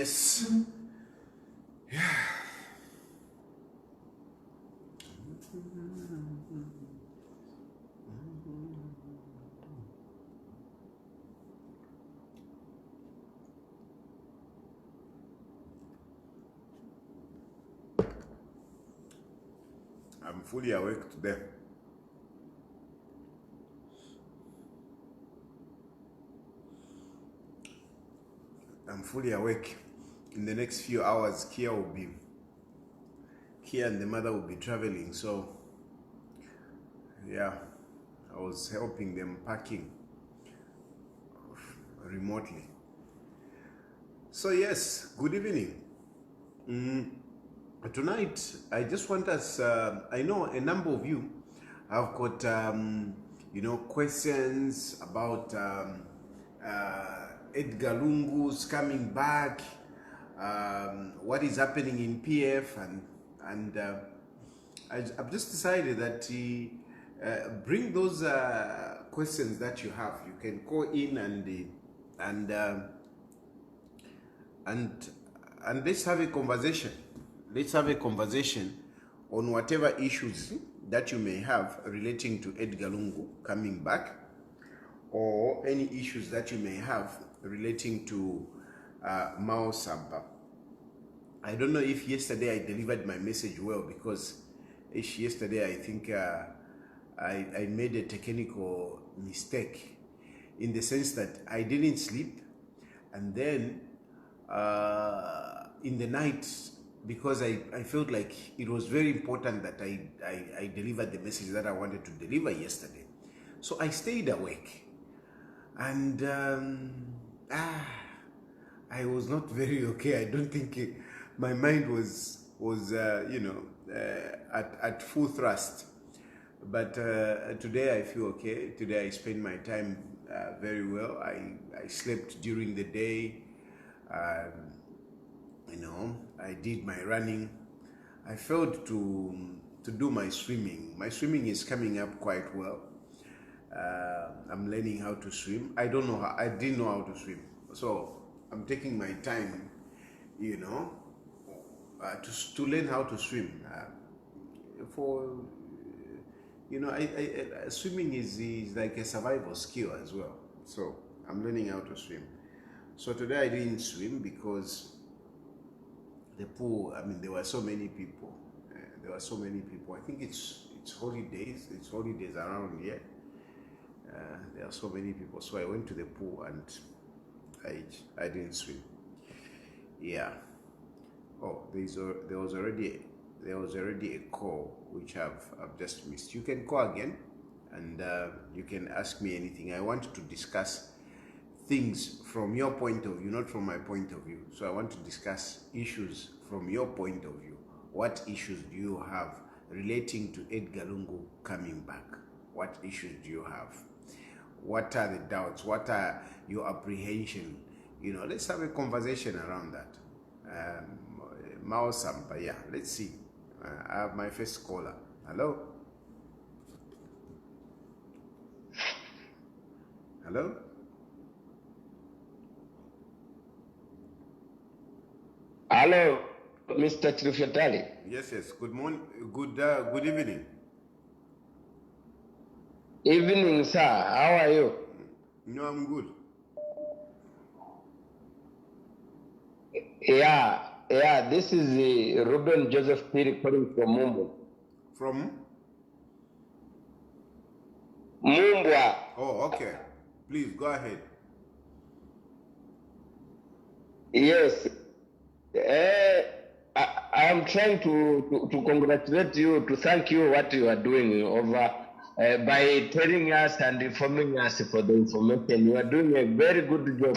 yes. Yeah. I'm fully awake today. I'm fully awake. In the next few hours, Kia and the mother will be traveling. So, yeah, I was helping them packing remotely. So yes, good evening. Tonight, I just want us, I know a number of you have got, questions about Edgar Lungu's coming back, what is happening in PF, and I've just decided that bring those questions that you have. You can call in and let's have a conversation. Let's have a conversation on whatever issues that you may have relating to Edgar Lungu coming back, or any issues that you may have relating to Mao Sampa. I don't know if yesterday I delivered my message well, because yesterday I think I made a technical mistake in the sense that I didn't sleep, and then in the night, because I felt like it was very important that I delivered the message that I wanted to deliver yesterday. So I stayed awake, and I was not very okay. I don't think my mind was at full thrust. But today I feel okay. Today I spent my time very well. I slept during the day. I did my running. I failed to do my swimming. My swimming is coming up quite well. I'm learning how to swim. I didn't know how to swim. So I'm taking my time, to learn how to swim. Swimming is like a survival skill as well. So I'm learning how to swim. So today I didn't swim because the pool, there were so many people. I think it's holidays. It's holidays around here. There are so many people. So I went to the pool and I didn't swim. Yeah. Oh, there was already a call which I've just missed. You can call again, and you can ask me anything. I want to discuss things from your point of view, not from my point of view. So I want to discuss issues from your point of view. What issues do you have relating to Edgar Lungu coming back? What issues do you have? What are the doubts? What are your apprehension? Let's have a conversation around that. Mao Sampa, yeah, let's see. I have my first caller. Hello? Hello? Hello, Mr. Chirufyatali. Yes. Good morning. Good evening. Evening, sir. How are you? No, I'm good. Yeah. This is Ruben Joseph Piri calling from Mumbu. From? Mumbwa. Oh, okay. Please go ahead. Yes. I am trying to congratulate you, to thank you what you are doing over by telling us and informing us for the information. You are doing a very good job,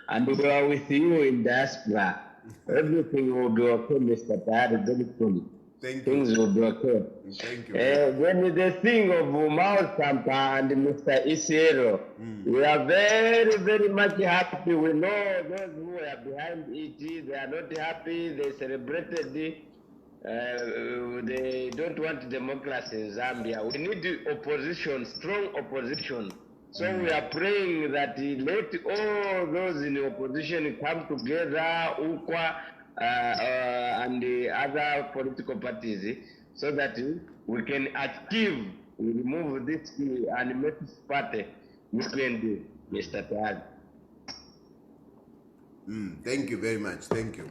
and we are with you in diaspora. Everything will be okay, Mr. Tayari, very soon. Thank you. Things will be okay. Thank you. When the thing of Mao Sampa and Mr. Isiero, we are very, very much happy. We know those who are behind it, they are not happy. They celebrated it. They don't want democracy in Zambia. We need opposition, strong opposition So we are praying that let all those in the opposition come together, UKWA and the other political parties, so that we can achieve, remove this animated party, UPND, Mr. Taz. Thank you very much. Thank you.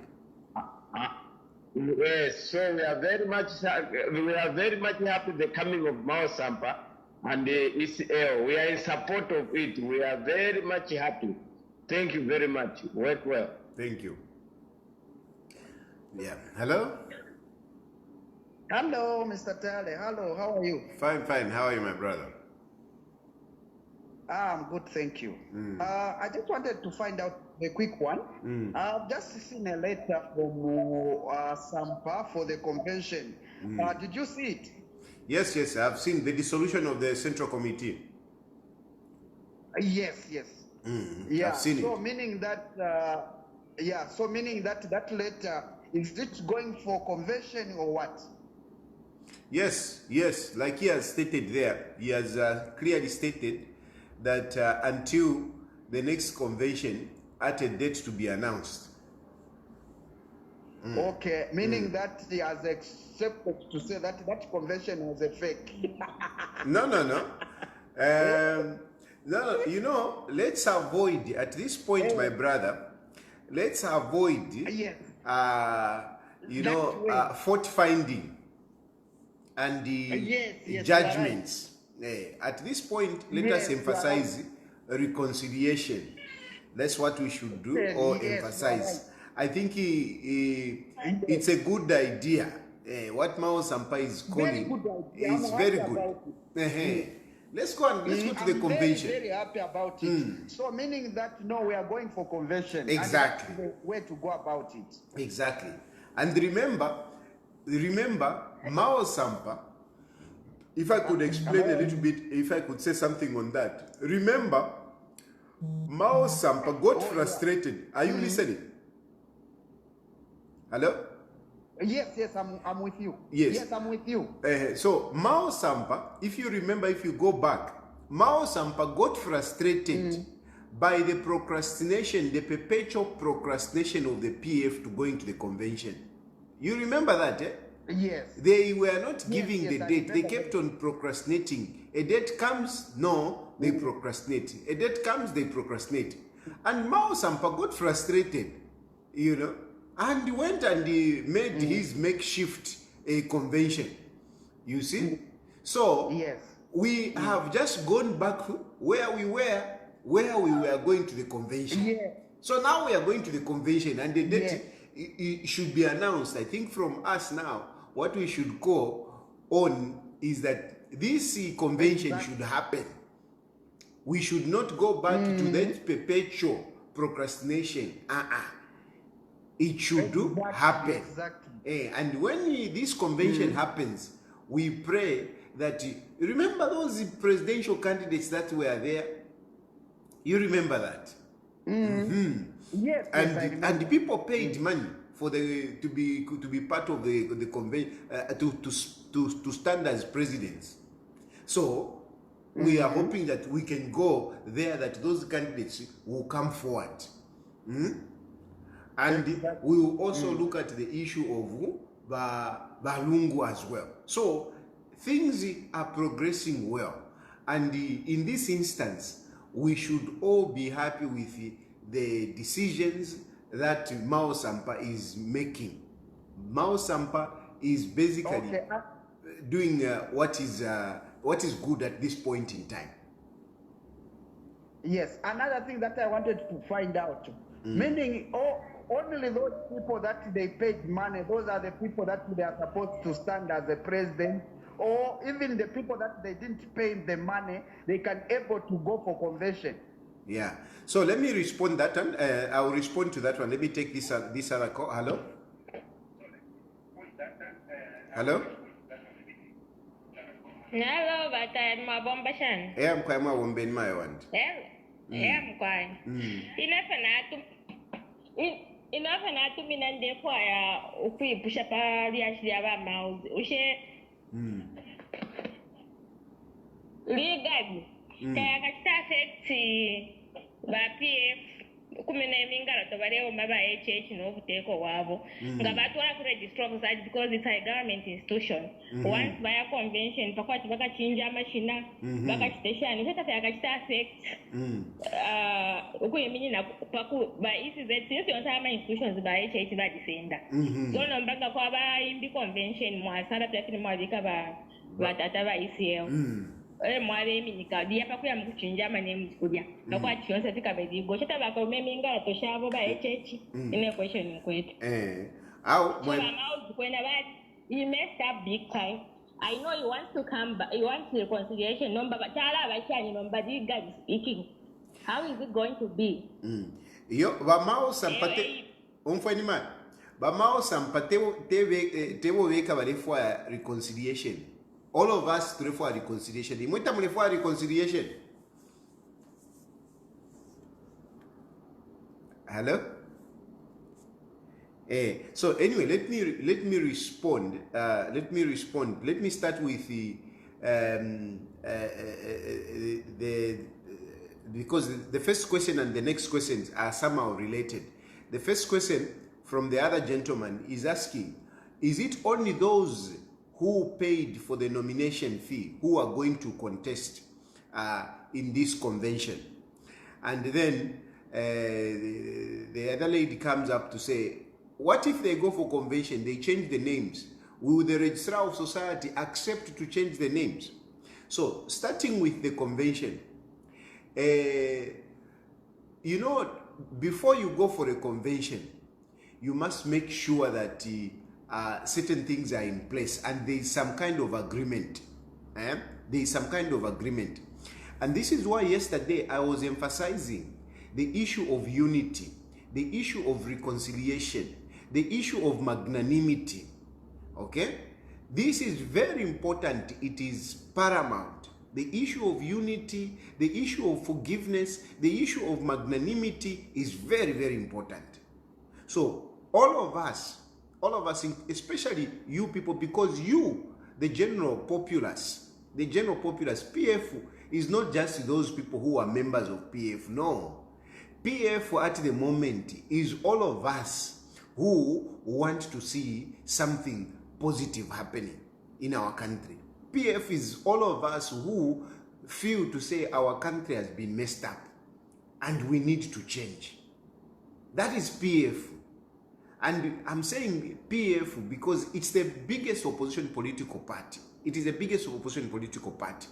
Yes, so we are very much happy the coming of Mao Sampa and the ECL. We are in support of it. We are very much happy. Thank you very much. Work well. Thank you. Yeah. Hello? Hello, Mr. Tale. Hello, how are you? Fine, fine. How are you, my brother? I'm good, thank you. I just wanted to find out a quick one. I've just seen a letter from Sampa for the convention. Did you see it? Yes, yes. I've seen the dissolution of the Central Committee. Yes. Yeah. I've seen it. Meaning that, so meaning that that letter, is it going for convention or what? Yes, yes. Like he has stated there, he has clearly stated that until the next convention at a date to be announced. Okay, meaning that he has accepted to say that that convention was a fake. No. No, you know, let's avoid, at this point, my brother, let's avoid, Yes. fault finding and the Yes, judgments. At this point, let us Yes, emphasize reconciliation. That's what we should do, or emphasize. I think it's a good idea. What Mao Sampa is calling is very good. Let's go to the convention. Very happy about it. So meaning that we are going for convention. Exactly. And that's the way to go about it. Exactly. And remember, Mao Sampa, if I could explain a little bit, if I could say something on that. Remember, Mao Sampa got frustrated. Are you listening? Hello? Yes, I'm with you. Yes, I'm with you. So Mao Sampa, if you remember, if you go back, Mao Sampa got frustrated by the procrastination, the perpetual procrastination of the PF to going to the convention. You remember that, eh? Yes. They were not giving the I date. They remember kept on procrastinating. A date comes, no, they procrastinate. A date comes, they procrastinate. And Mao Sampa got frustrated, and went and he made his makeshift convention. You see? So, we have just gone back where we were going to the convention. Yes. So now we are going to the convention and the date it should be announced. I think from us now, what we should go on is that this convention should happen. We should not go back to that perpetual procrastination. It should happen. Exactly. And when this convention happens, we pray that, remember those presidential candidates that were there? You remember that? Yes. And people paid money for to be part of the convention to stand as presidents. So we are hoping that we can go there, that those candidates will come forward. And we will also look at the issue of Lungu as well. So things are progressing well. And in this instance, we should all be happy with the decisions that Mao Sampa is making. Mao Sampa is basically doing what is good at this point in time. Yes, another thing that I wanted to find out, meaning only those people that they paid money, those are the people that they are supposed to stand as the president, or even the people that they didn't pay the money, they can able to go for convention. Yeah. So let me respond that one. I will respond to that one. Let me take this other call. Hello? Hello? Hello, but I'm a bombashan. I'm quite my one ben my one. I'm quite. Enough and I to me and therefore, we push up a reaction mouth. Legal. kaya kachita affect ba PF kumene mingala tobaleo maba HH no buteko wabo nga batwala ku register office because it's a government institution once by a convention pakwati bakachinja mashina bakachiteshani kata kachita affect ukuyemini na paku ba ECZ since yon sama institutions ba HH ba defender so no mbanga kwa ba imbi convention mwasala platini mwabika ba tata ba ECL mwale minika dia pakuya mkuchinja mane mkudia nakwa chionse tikabedi go chata bakomeminga toshabo ba HH ine question kwetu au when you messed up big time. I know you want to come back, you want reconciliation number but tala bachani number you guys speaking how is it going to be yo bamao sampate umfani man bamao sampate tevo weka barefwa reconciliation. All of us to for reconciliation. Imwita mlefwa reconciliation. Hello? So anyway, let me respond. Let me start with because the first question and the next questions are somehow related. The first question from the other gentleman is asking, is it only those who paid for the nomination fee who are going to contest in this convention? And then the other lady comes up to say, what if they go for convention, they change the names? Will the registrar of society accept to change the names? So starting with the convention, you know, before you go for a convention, you must make sure that certain things are in place and there is some kind of agreement. There is some kind of agreement. And this is why yesterday I was emphasizing the issue of unity, the issue of reconciliation, the issue of magnanimity. Okay? This is very important. It is paramount. The issue of unity, the issue of forgiveness, the issue of magnanimity is very, very important. So all of us, especially you people, because you, the general populace, PF is not just those people who are members of PF. No. PF at the moment is all of us who want to see something positive happening in our country. PF is all of us who feel to say our country has been messed up and we need to change. That is PF. And I'm saying PF because it's the biggest opposition political party. It is the biggest opposition political party.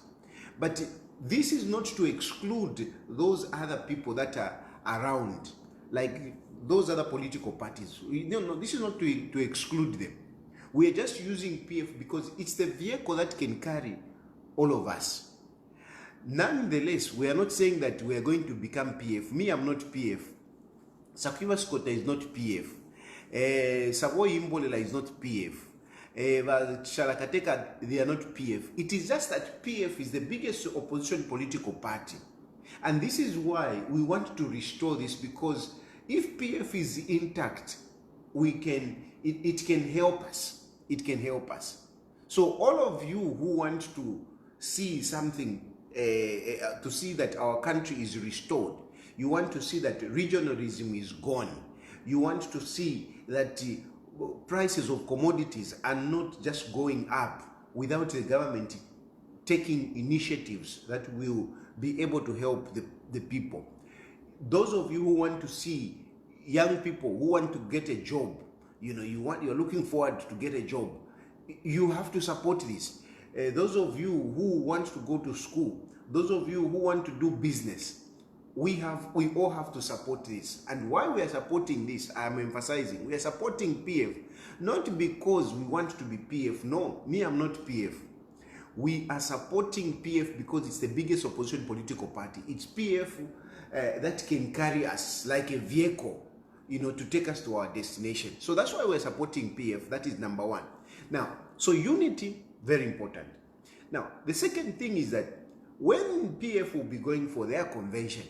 But this is not to exclude those other people that are around, like those other political parties. No, this is not to exclude them. We are just using PF because it's the vehicle that can carry all of us. Nonetheless, we are not saying that we are going to become PF. Me, I'm not PF. Sakiwa Skota is not PF. Savoy Imbolela is not PF. Shalakateka, they are not PF. It is just that PF is the biggest opposition political party. And this is why we want to restore this, because if PF is intact, it can help us. It can help us. So all of you who want to see something, to see that our country is restored, you want to see that regionalism is gone, you want to see that prices of commodities are not just going up without the government taking initiatives that will be able to help the people. Those of you who want to see young people who want to get a job, you're looking forward to get a job, you have to support this. Those of you who want to go to school, those of you who want to do business, we all have to support this. And why we are supporting this, I'm emphasizing, we are supporting PF, not because we want to be PF. No, me, I'm not PF. We are supporting PF because it's the biggest opposition political party. It's PF that can carry us like a vehicle, to take us to our destination. So that's why we're supporting PF. That is number one. Now, so unity, very important. Now, the second thing is that when PF will be going for their convention,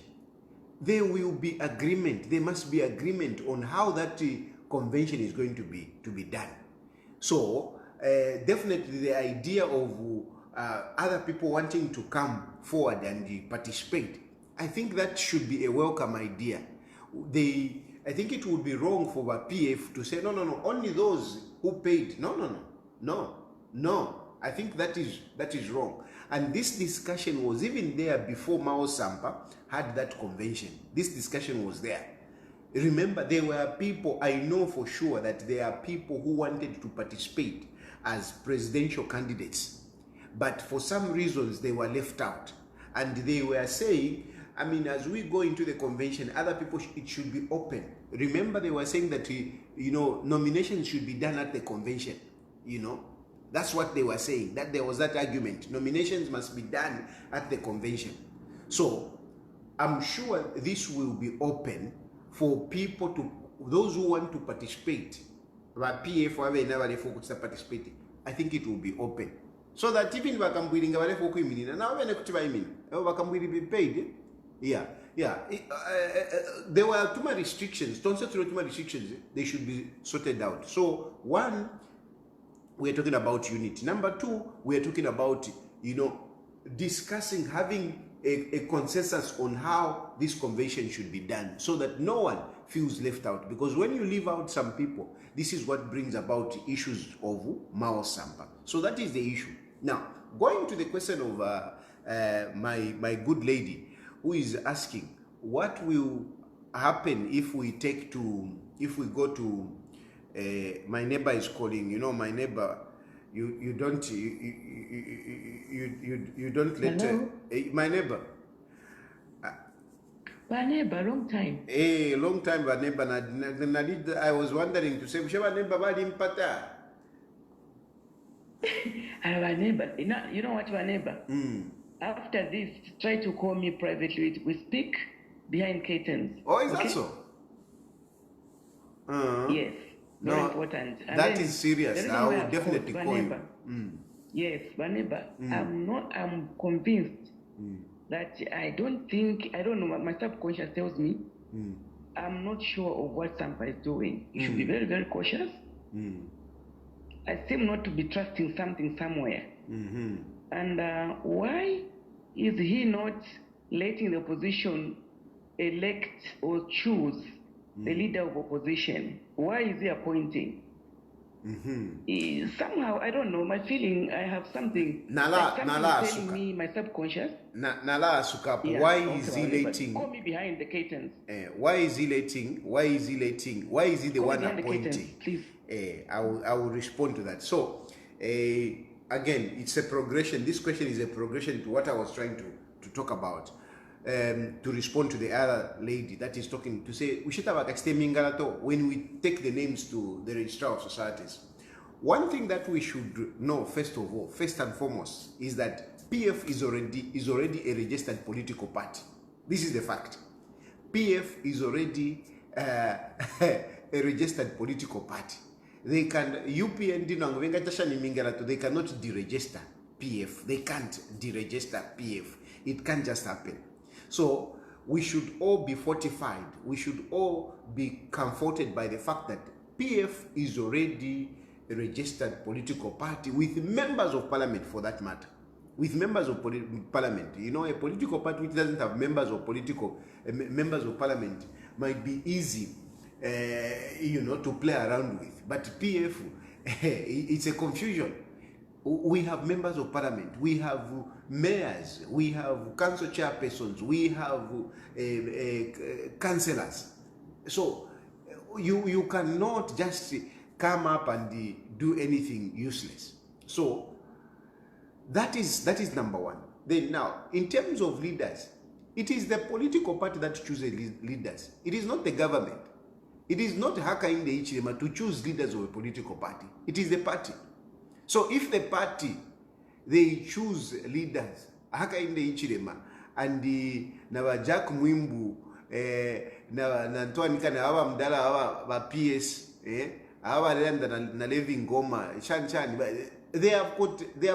there will be agreement. There must be agreement on how that convention is going to be done. So definitely the idea of other people wanting to come forward and participate, I think that should be a welcome idea. I think it would be wrong for the PF to say, no, only those who paid. No. I think that is wrong. And this discussion was even there before Mao Sampa had that convention. This discussion was there. Remember, there were people, I know for sure that there are people who wanted to participate as presidential candidates. But for some reasons, they were left out. And they were saying, I mean, as we go into the convention, other people, it should be open. Remember, they were saying that, nominations should be done at the convention. That's what they were saying, that there was that argument. Nominations must be done at the convention. So I'm sure this will be open for people those who want to participate. PF participate. I think it will be open. So that even be paid. Yeah. There were too many restrictions. Don't say too many restrictions. They should be sorted out. So one, we're talking about unity. Number two, we're talking about, discussing, having a consensus on how this convention should be done so that no one feels left out. Because when you leave out some people, this is what brings about issues of Mao Sampa. So that is the issue. Now, going to the question of my good lady who is asking, what will happen if we go to my neighbor is calling, my neighbor, you don't let my neighbor. My neighbor, long time. Long time, my neighbor. I was wondering to say, my neighbor, I have a neighbor. You know what, my neighbor? After this, try to call me privately. We speak behind curtains. Oh, is that so? Yes. Very important. And that is serious. I will definitely call you. Yes, my neighbor. I'm convinced that I don't know, my subconscious tells me, I'm not sure of what Sampa is doing. You should be very, very cautious. I seem not to be trusting something somewhere. And why is he not letting the opposition elect or choose the leader of opposition? Why is he appointing? Somehow, I don't know, my feeling, I have something telling me, my subconscious. Why is he letting? Call me behind the curtains. Why is he letting? Why is he the one appointing? Please. I will respond to that. So, again, it's a progression. This question is a progression to what I was trying to talk about. To respond to the other lady that is talking, to say when we take the names to the registrar of societies. One thing that we should know first and foremost, is that PF is already a registered political party. This is the fact. PF is already a registered political party. They can they cannot deregister PF. They can't deregister PF. It can't just happen. So we should all be fortified. We should all be comforted by the fact that PF is already a registered political party with members of parliament, for that matter. With members of parliament. A political party which doesn't have members of parliament might be easy, to play around with. But PF, it's a confusion. We have members of parliament, we have mayors, we have council chairpersons, we have councillors. So you cannot just come up and do anything useless. So that is number one. Then now, in terms of leaders, it is the political party that chooses leaders. It is not the government. It is not Hakainde Hichilema to choose leaders of a political party. It is the party. So if the party, they choose leaders, Hakainde Hichilema, and na Jack Mwimbu, na Ntoanika na hawa mdala hawa PS, hawa lenda na Levi Ngoma, Chan, they have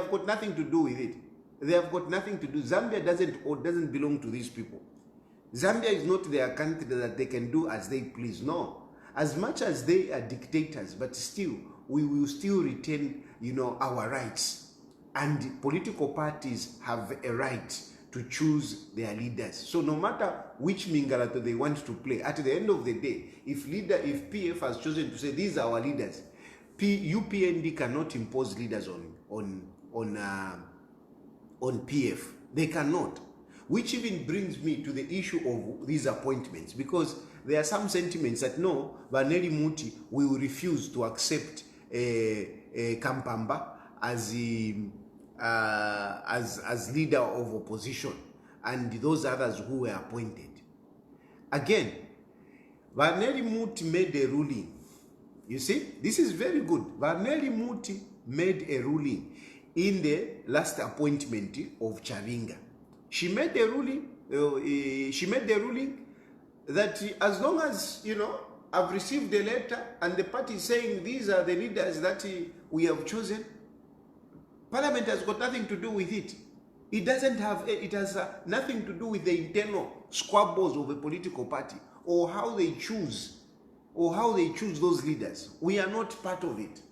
got nothing to do with it. They have got nothing to do. Zambia doesn't belong to these people. Zambia is not their country that they can do as they please. No. As much as they are dictators, but still, we will still retain, our rights And political parties have a right to choose their leaders. So no matter which Mingalato they want to play, at the end of the day, if PF has chosen to say these are our leaders, UPND cannot impose leaders on PF. They cannot. Which even brings me to the issue of these appointments, because there are some sentiments that no, Vaneli Muti will refuse to accept Kampamba as leader of opposition, and those others who were appointed. Again, Vaneli Muti made a ruling. You see, this is very good. Vaneli Muti made a ruling in the last appointment of Chavinga. She made a ruling. That as long as, I've received the letter and the party is saying these are the leaders that we have chosen, Parliament has got nothing to do with it. It has nothing to do with the internal squabbles of a political party or how they choose those leaders. We are not part of it.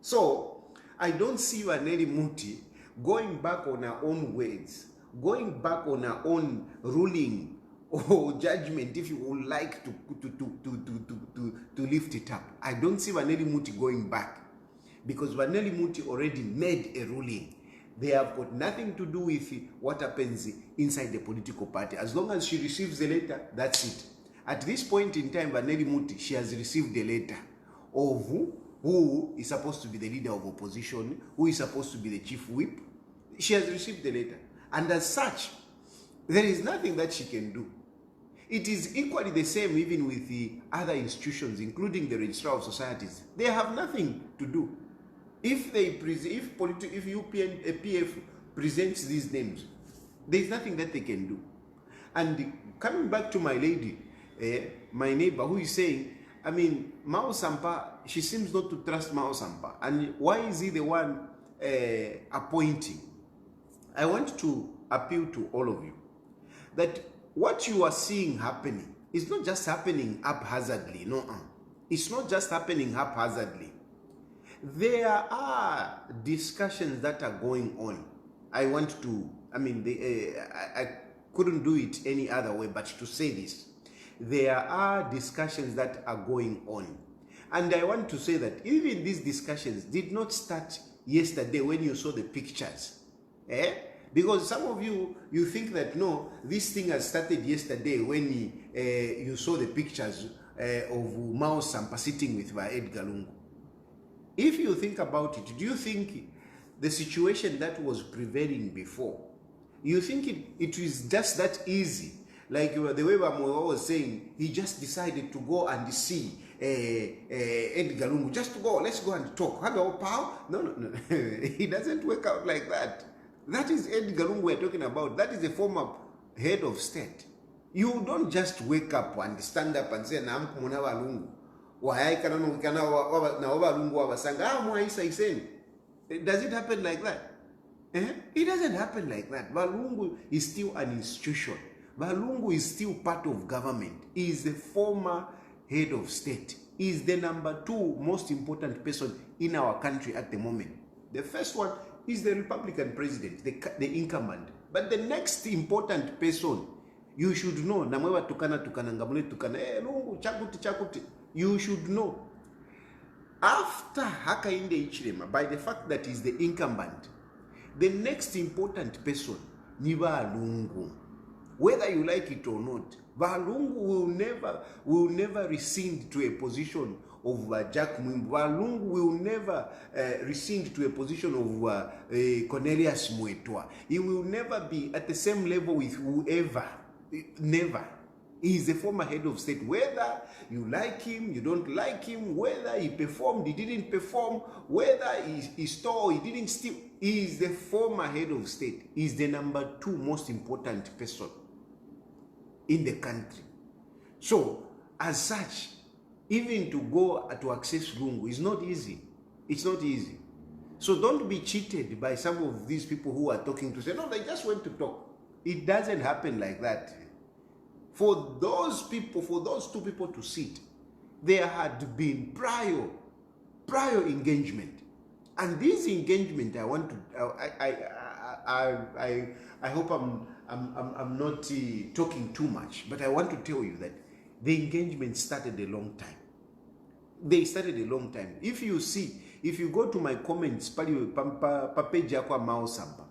So I don't see Vaneli Muti going back on her own words, going back on her own ruling or judgment, if you would like to lift it up. I don't see Vaneli Muti going back, because Vaneli Muti already made a ruling. They have got nothing to do with what happens inside the political party. As long as she receives the letter, that's it. At this point in time, Vaneli Muti, she has received the letter of who is supposed to be the leader of opposition, who is supposed to be the chief whip. She has received the letter. And as such, there is nothing that she can do. It is equally the same even with the other institutions, including the Registrar of Societies. They have nothing to do. If PF presents these names, there is nothing that they can do. And coming back to my lady, my neighbor, who is saying, Mao Sampa, she seems not to trust Mao Sampa. And why is he the one appointing? I want to appeal to all of you that what you are seeing happening is not just happening haphazardly. No, it's not just happening haphazardly. There are discussions that are going on. I couldn't do it any other way but to say this. There are discussions that are going on. And I want to say that even these discussions did not start yesterday when you saw the pictures. Because some of you think that no, this thing has started yesterday when you saw the pictures of Mao Sampa sitting with Edgar Lungu. If you think about it, do you think the situation that was prevailing before, you think it was just that easy? Like the way Bamoyo was saying, he just decided to go and see Edgar Lungu. Just to go, let's go and talk. Hello, pal? No. It doesn't work out like that. That is Edgar Lungu we're talking about. That is a former head of state. You don't just wake up and stand up and say, Naam kumuna Lungu. Does it happen like that? It doesn't happen like that. Lungu is still an institution. Lungu is still part of government. He is the former head of state. He is the number 2 most important person in our country at the moment. The first one is the Republican president, the incumbent. But the next important person, you should know, you should know. After Hakainde Hichilema, by the fact that he's the incumbent, the next important person, Niba Lungu. Whether you like it or not, Lungu will never rescind to a position of Jack Mwimbu. Lungu will never rescind to a position of Cornelius Muetwa. He will never be at the same level with whoever. Never. He is the former head of state. Whether you like him, you don't like him, whether he performed, he didn't perform, whether he stole, he didn't steal, he is the former head of state. He is the number 2 most important person in the country. So, as such, even to go to access Lungu is not easy. It's not easy. So don't be cheated by some of these people who are talking to say, no, they just went to talk. It doesn't happen like that. For those people, for those 2 people to sit, there had been prior engagement. And this engagement, I want to, I hope I'm not talking too much, but I want to tell you that the engagement started a long time. They started a long time. If you see, if you go to my comments, page yakwa Mao Sampa,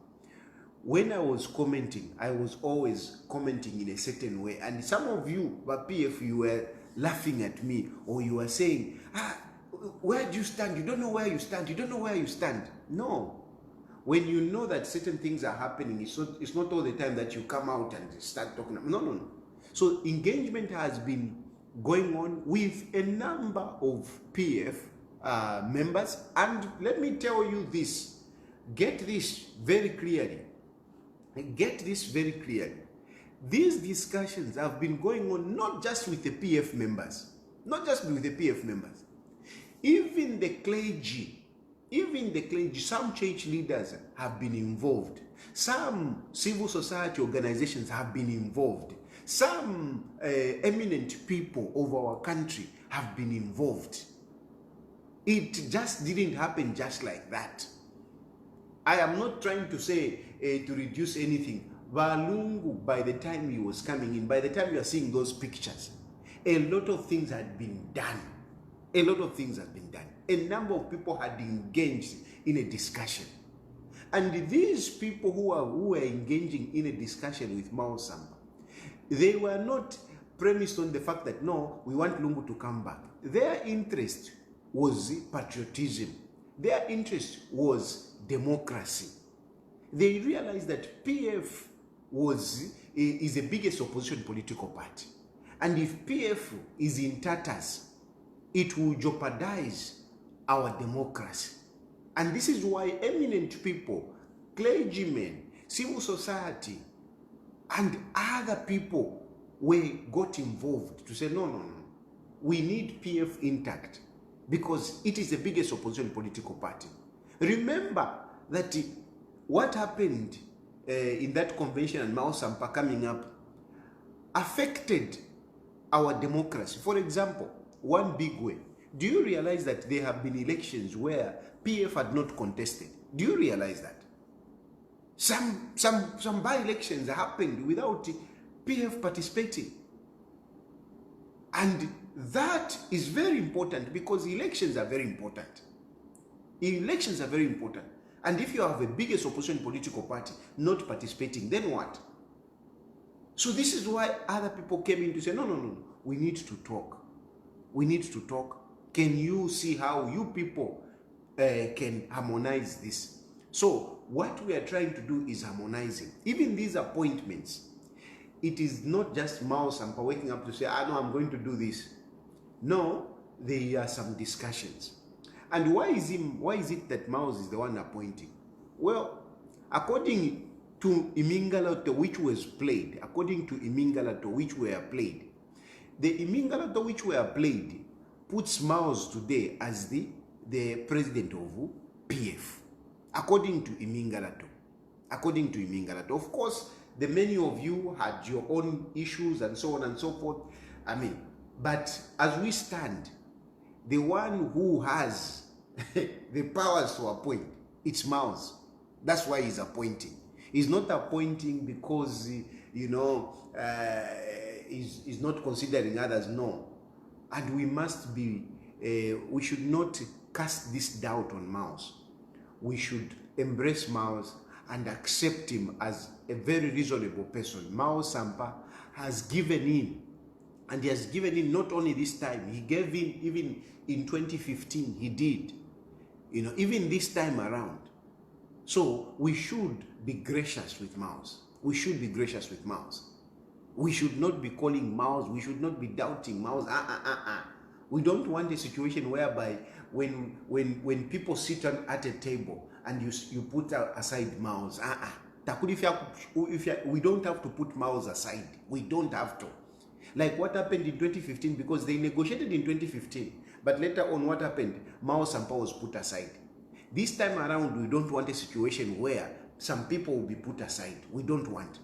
when I was commenting, I was always commenting in a certain way. And some of you, PF, you were laughing at me, or you were saying, where do you stand? You don't know where you stand. You don't know where you stand. No. When you know that certain things are happening, it's not all the time that you come out and start talking. No. So engagement has been going on with a number of PF members. And let me tell you this. Get this very clearly. Get this very clearly. These discussions have been going on not just with the PF members. Not just with the PF members. Even the clergy, some church leaders have been involved. Some civil society organizations have been involved. Some eminent people of our country have been involved. It just didn't happen just like that. I am not trying to say to reduce anything. Lungu, by the time he was coming in, by the time you are seeing those pictures, a lot of things had been done. A lot of things had been done. A number of people had engaged in a discussion. And these people who were engaging in a discussion with Mao Sampa, they were not premised on the fact that, no, we want Lungu to come back. Their interest was patriotism. Their interest was democracy. They realized that PF is the biggest opposition political party. And if PF is in tatters, it will jeopardize our democracy. And this is why eminent people, clergymen, civil society, and other people got involved to say, no. We need PF intact because it is the biggest opposition political party. Remember that what happened in that convention and Mao Sampa coming up affected our democracy. For example, one big way. Do you realize that there have been elections where PF had not contested? Do you realize that? Some by-elections happened without PF participating. And that is very important because elections are very important. Elections are very important. And if you have the biggest opposition political party not participating, then what? So this is why other people came in to say, no. We need to talk. We need to talk. Can you see how you people can harmonize this? So what we are trying to do is harmonizing. Even these appointments, it is not just Mao Sampa waking up to say, no, I'm going to do this. No, there are some discussions. And why is it that Mao is the one appointing? Well, according to Imingalato which was played, the Imingalato which were played puts Mao today as the president of PF, according to Imingalato. Of course, the many of you had your own issues and so on and so forth. But as we stand, the one who has the powers to appoint, it's Mao. That's why he's appointing. He's not appointing because, he's not considering others, no. And we must be, we should not cast this doubt on Mao. We should embrace Mao and accept him as a very reasonable person. Mao Sampa has given in, and he has given in not only this time, he gave in even in 2015, he did. Even this time around. So we should be gracious with Mao. We should be gracious with Mao. We should not be calling Mao. We should not be doubting Mao. We don't want a situation whereby when people sit at a table and you put aside Mao. We don't have to put Mao aside. We don't have to. Like what happened in 2015, because they negotiated in 2015. But later on, what happened? Mao Sampa was put aside. This time around, we don't want a situation where some people will be put aside. We don't want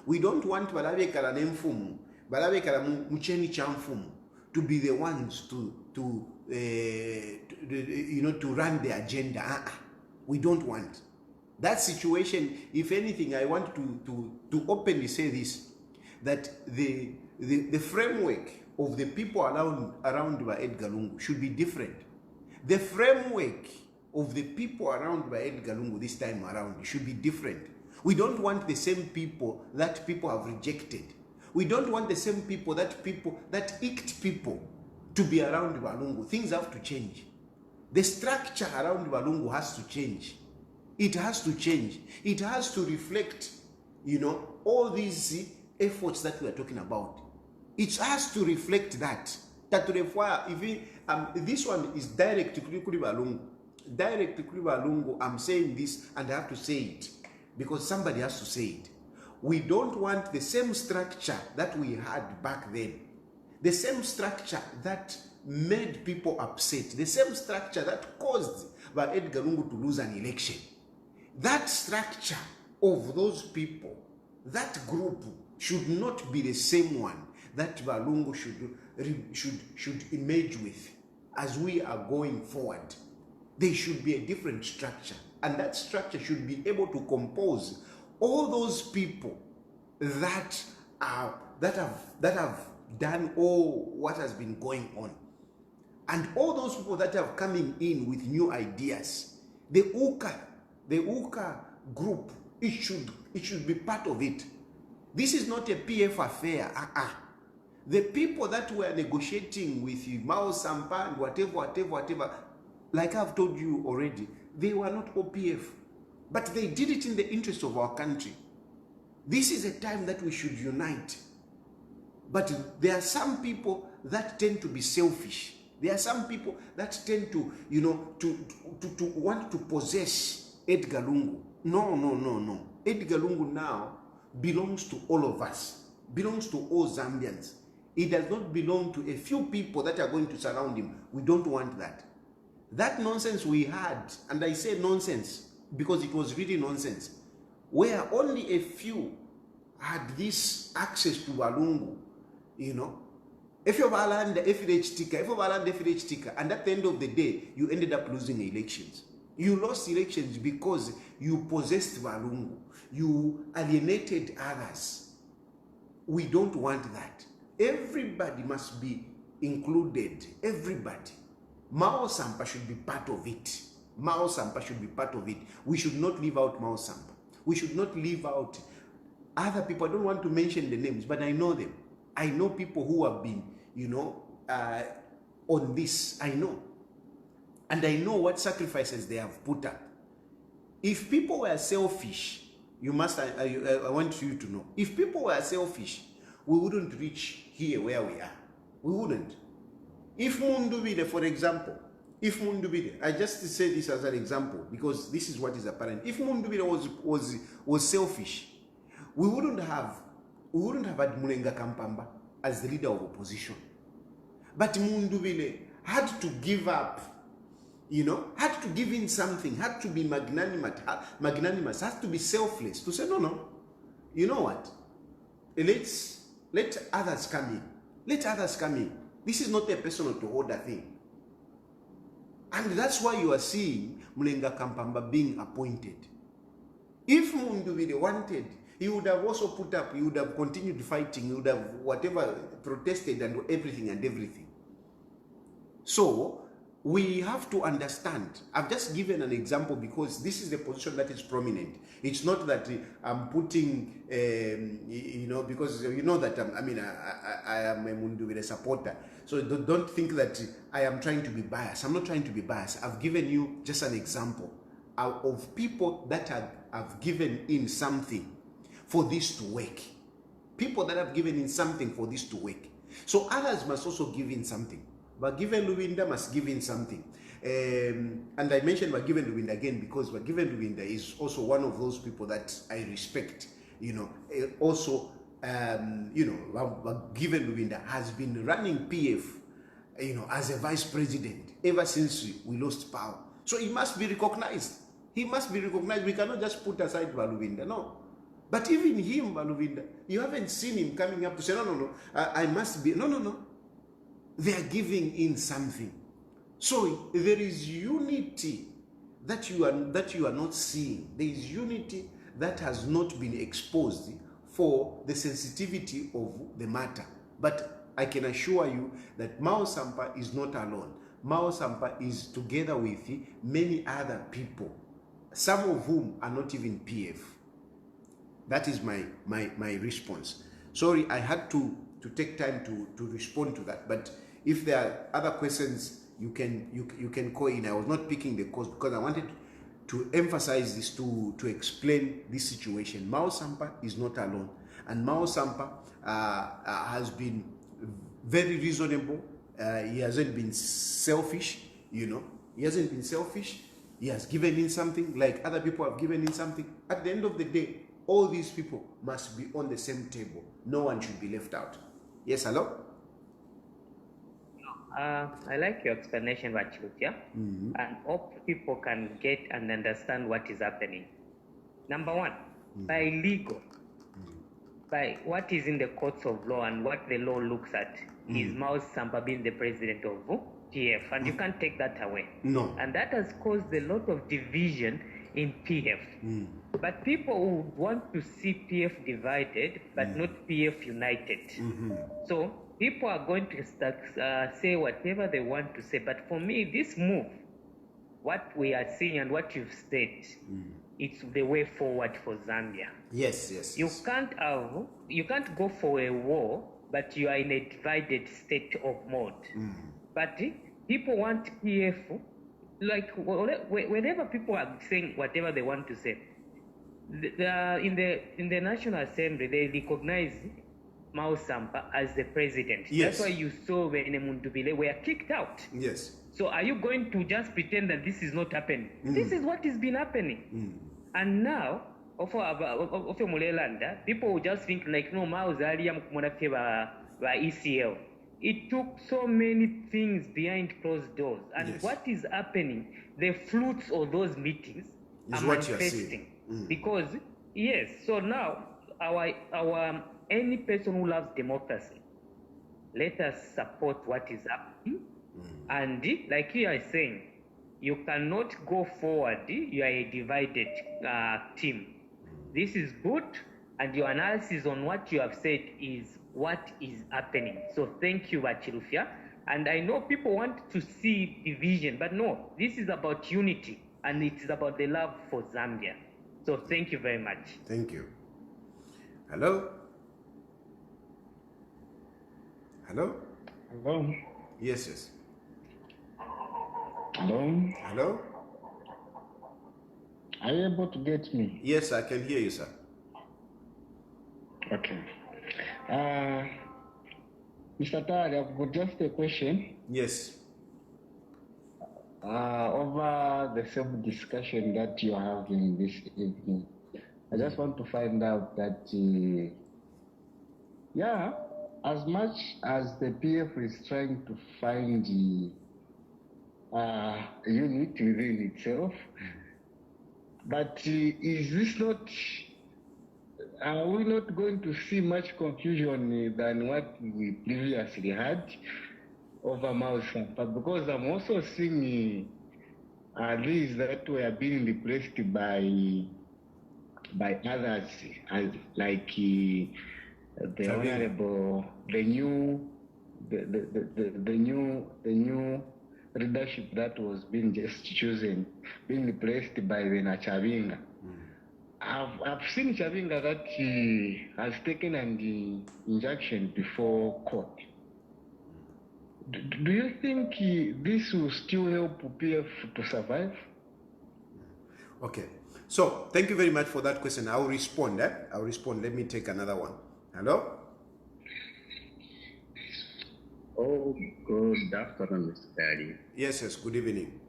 balabekala nemfumu, balabekala mucheni chamfumu to be the ones to to run the agenda. We don't want that situation. If anything, I want to openly say this, that the framework of the people around by Edgar Lungu should be different. The framework of the people around by Edgar Lungu this time around should be different. We don't want the same people that people have rejected. We don't want the same people that icked people to be around Lungu. Things have to change. The structure around Lungu has to change. It has to change. It has to reflect, all these efforts that we are talking about. It has to reflect that. This one is direct to Lungu. Direct to Lungu. I'm saying this and I have to say it because somebody has to say it. We don't want the same structure that we had back then. The same structure that made people upset. The same structure that caused Edgar Lungu to lose an election. That structure of those people, that group, should not be the same one that Lungu should emerge with as we are going forward. There should be a different structure, and that structure should be able to compose all those people that have done all what has been going on, and all those people that are coming in with new ideas. The UCA group, it should be part of it. This is not a PF affair. The people that were negotiating with Mao Sampa and whatever, like I've told you already, they were not OPF, but they did it in the interest of our country. This is a time that we should unite. But there are some people that tend to be selfish. There are some people that tend to, to want to possess Edgar Lungu. No. Edgar Lungu now belongs to all of us, belongs to all Zambians. It does not belong to a few people that are going to surround him. We don't want that. That nonsense we had, and I say nonsense because it was really nonsense, where only a few had this access to Lungu, If you land the FH ticker, and at the end of the day, you ended up losing elections. You lost elections because you possessed Lungu. You alienated others. We don't want that. Everybody must be included. Everybody. Mao Sampa should be part of it. Mao Sampa should be part of it. We should not leave out Mao Sampa. We should not leave out other people. I don't want to mention the names, but I know them. I know people who have been, on this. I know. And I know what sacrifices they have put up. If people were selfish, I want you to know, if people were selfish, we wouldn't reach here where we are. We wouldn't. If Mundubile, for example, I just say this as an example because this is what is apparent. If Mundubile was selfish, we wouldn't have had Mulenga Kampamba as the leader of opposition. But Mundubile had to give up, had to give in something, had to be magnanimous, had to be selfless, to say, no, you know what? Let others come in. Let others come in. This is not a personal to order thing. And that's why you are seeing Mulenga Kampamba being appointed. If Mundubile wanted, he would have also put up, he would have continued fighting, he would have protested and everything. So, we have to understand. I've just given an example because this is the position that is prominent. It's not that I'm putting, because you know that I am a Mundubile supporter. So don't think that I am trying to be biased. I'm not trying to be biased. I've given you just an example of people that have given in something for this to work. People that have given in something for this to work. So others must also give in something. Bagiven Luwinda must give in something. And I mentioned Bagiven Luwinda again because Bagiven Luwinda is also one of those people that I respect. Also, Bagiven Luwinda has been running PF, as a vice president ever since we lost power. So he must be recognized. He must be recognized. We cannot just put aside Baluwinda, no. But even him, Baluwinda, you haven't seen him coming up to say, no, I must be, no. They are giving in something. So there is unity that you are not seeing. There is unity that has not been exposed for the sensitivity of the matter. But I can assure you that Mao Sampa is not alone. Mao Sampa is together with many other people, some of whom are not even PF. That is my response. Sorry, I had to take time to respond to that. But if there are other questions, you can call in. I was not picking the calls because I wanted to emphasize this, to explain this situation. Mao Sampa is not alone, and Mao Sampa has been very reasonable. He hasn't been selfish, you know. He hasn't been selfish. He has given in something like other people have given in something. At the end of the day, all these people must be on the same table. No one should be left out. Yes, hello? I like your explanation, Vachutia, and hope people can get and understand what is happening. Number one, by legal, by what is in the courts of law and what the law looks at, is Mao Sampa being the president of PF, and you can't take that away. No. And that has caused a lot of division in PF. But people who want to see PF divided, but not PF united. So people are going to start, say whatever they want to say. But for me, this move, what we are seeing and what you've said, it's the way forward for Zambia. Yes, yes. You can't go for a war, but you are in a divided state of mode. But people want PF, like whenever people are saying whatever they want to say, in the National Assembly, they recognize Mao Sampa as the president. Yes. That's why you saw when Mundubile were kicked out. Yes. So are you going to just pretend that this is not happening? This is what has been happening. And now, of Mulelanda, people will just think like, no, Mao Zalia by ECL. It took so many things behind closed doors. And what is happening, the fruits of those meetings is are what you're manifesting. seeing. Because, yes, so now our any person who loves democracy, let us support what is happening. And like you are saying, you cannot go forward. You are a divided team. This is good, and your analysis on what you have said is what is happening. So thank you, Vachilufia. And I know people want to see division, but no, this is about unity, and it is about the love for Zambia. So thank you very much. Thank you. Hello? Hello? Hello? Yes, yes. Hello? Hello? Are you able to get me? Yes, I can hear you, sir. Okay. Mr. Tari, I've got just a question. Yes. Over the same discussion that you are having this evening, I just want to find out that, as much as the PF is trying to find the unit within itself, but is this not, are we not going to see much confusion than what we previously had over Mao Sampa? Because I'm also seeing these that were being replaced by others, like the honorable, the new leadership that was being just chosen, being replaced by the Chavinga. I've seen Chavinga that he has taken an injunction before court. Do you think this will still help PF to survive? Okay. So, thank you very much for that question. I'll respond. I'll respond. Let me take another one. Hello? Oh, good afternoon, Mr. Daddy. Yes, yes. Good evening.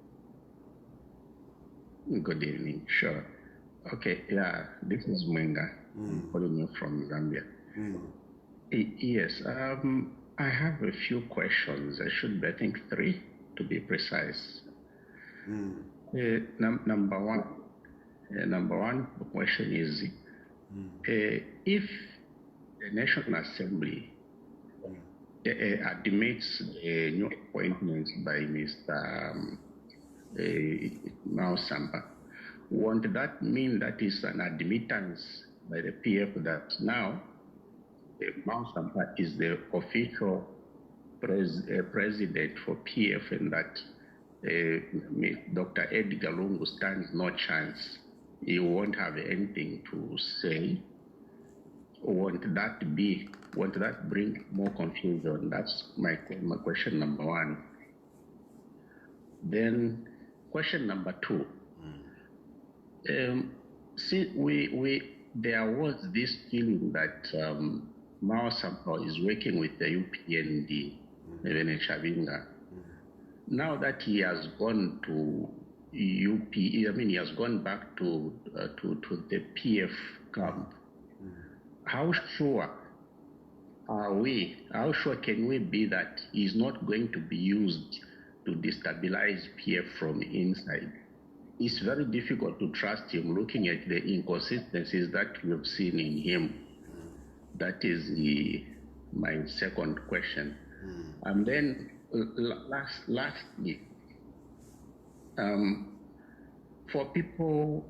Good evening. Sure. Okay. Yeah, this is Mwenga. I'm calling you from Zambia. Yes. I have a few questions. I should be, I think, 3 to be precise. Number one question is, if the National Assembly admits new appointments by Mr. Mao Sampa. Won't that mean that is an admittance by the PF that now Mao Sampa is the official president for PF and that Dr. Edgar Lungu stands no chance? He won't have anything to say. Won't that bring more confusion? That's my question number one. Then question number two. There was this feeling that Mao Sampa is working with the UPND, even Chavinga. Now that he has gone to he has gone back to the PF camp. How sure can we be that he's not going to be used to destabilize PF from inside? It's very difficult to trust him looking at the inconsistencies that we've seen in him. That is my second question. And then lastly, for people,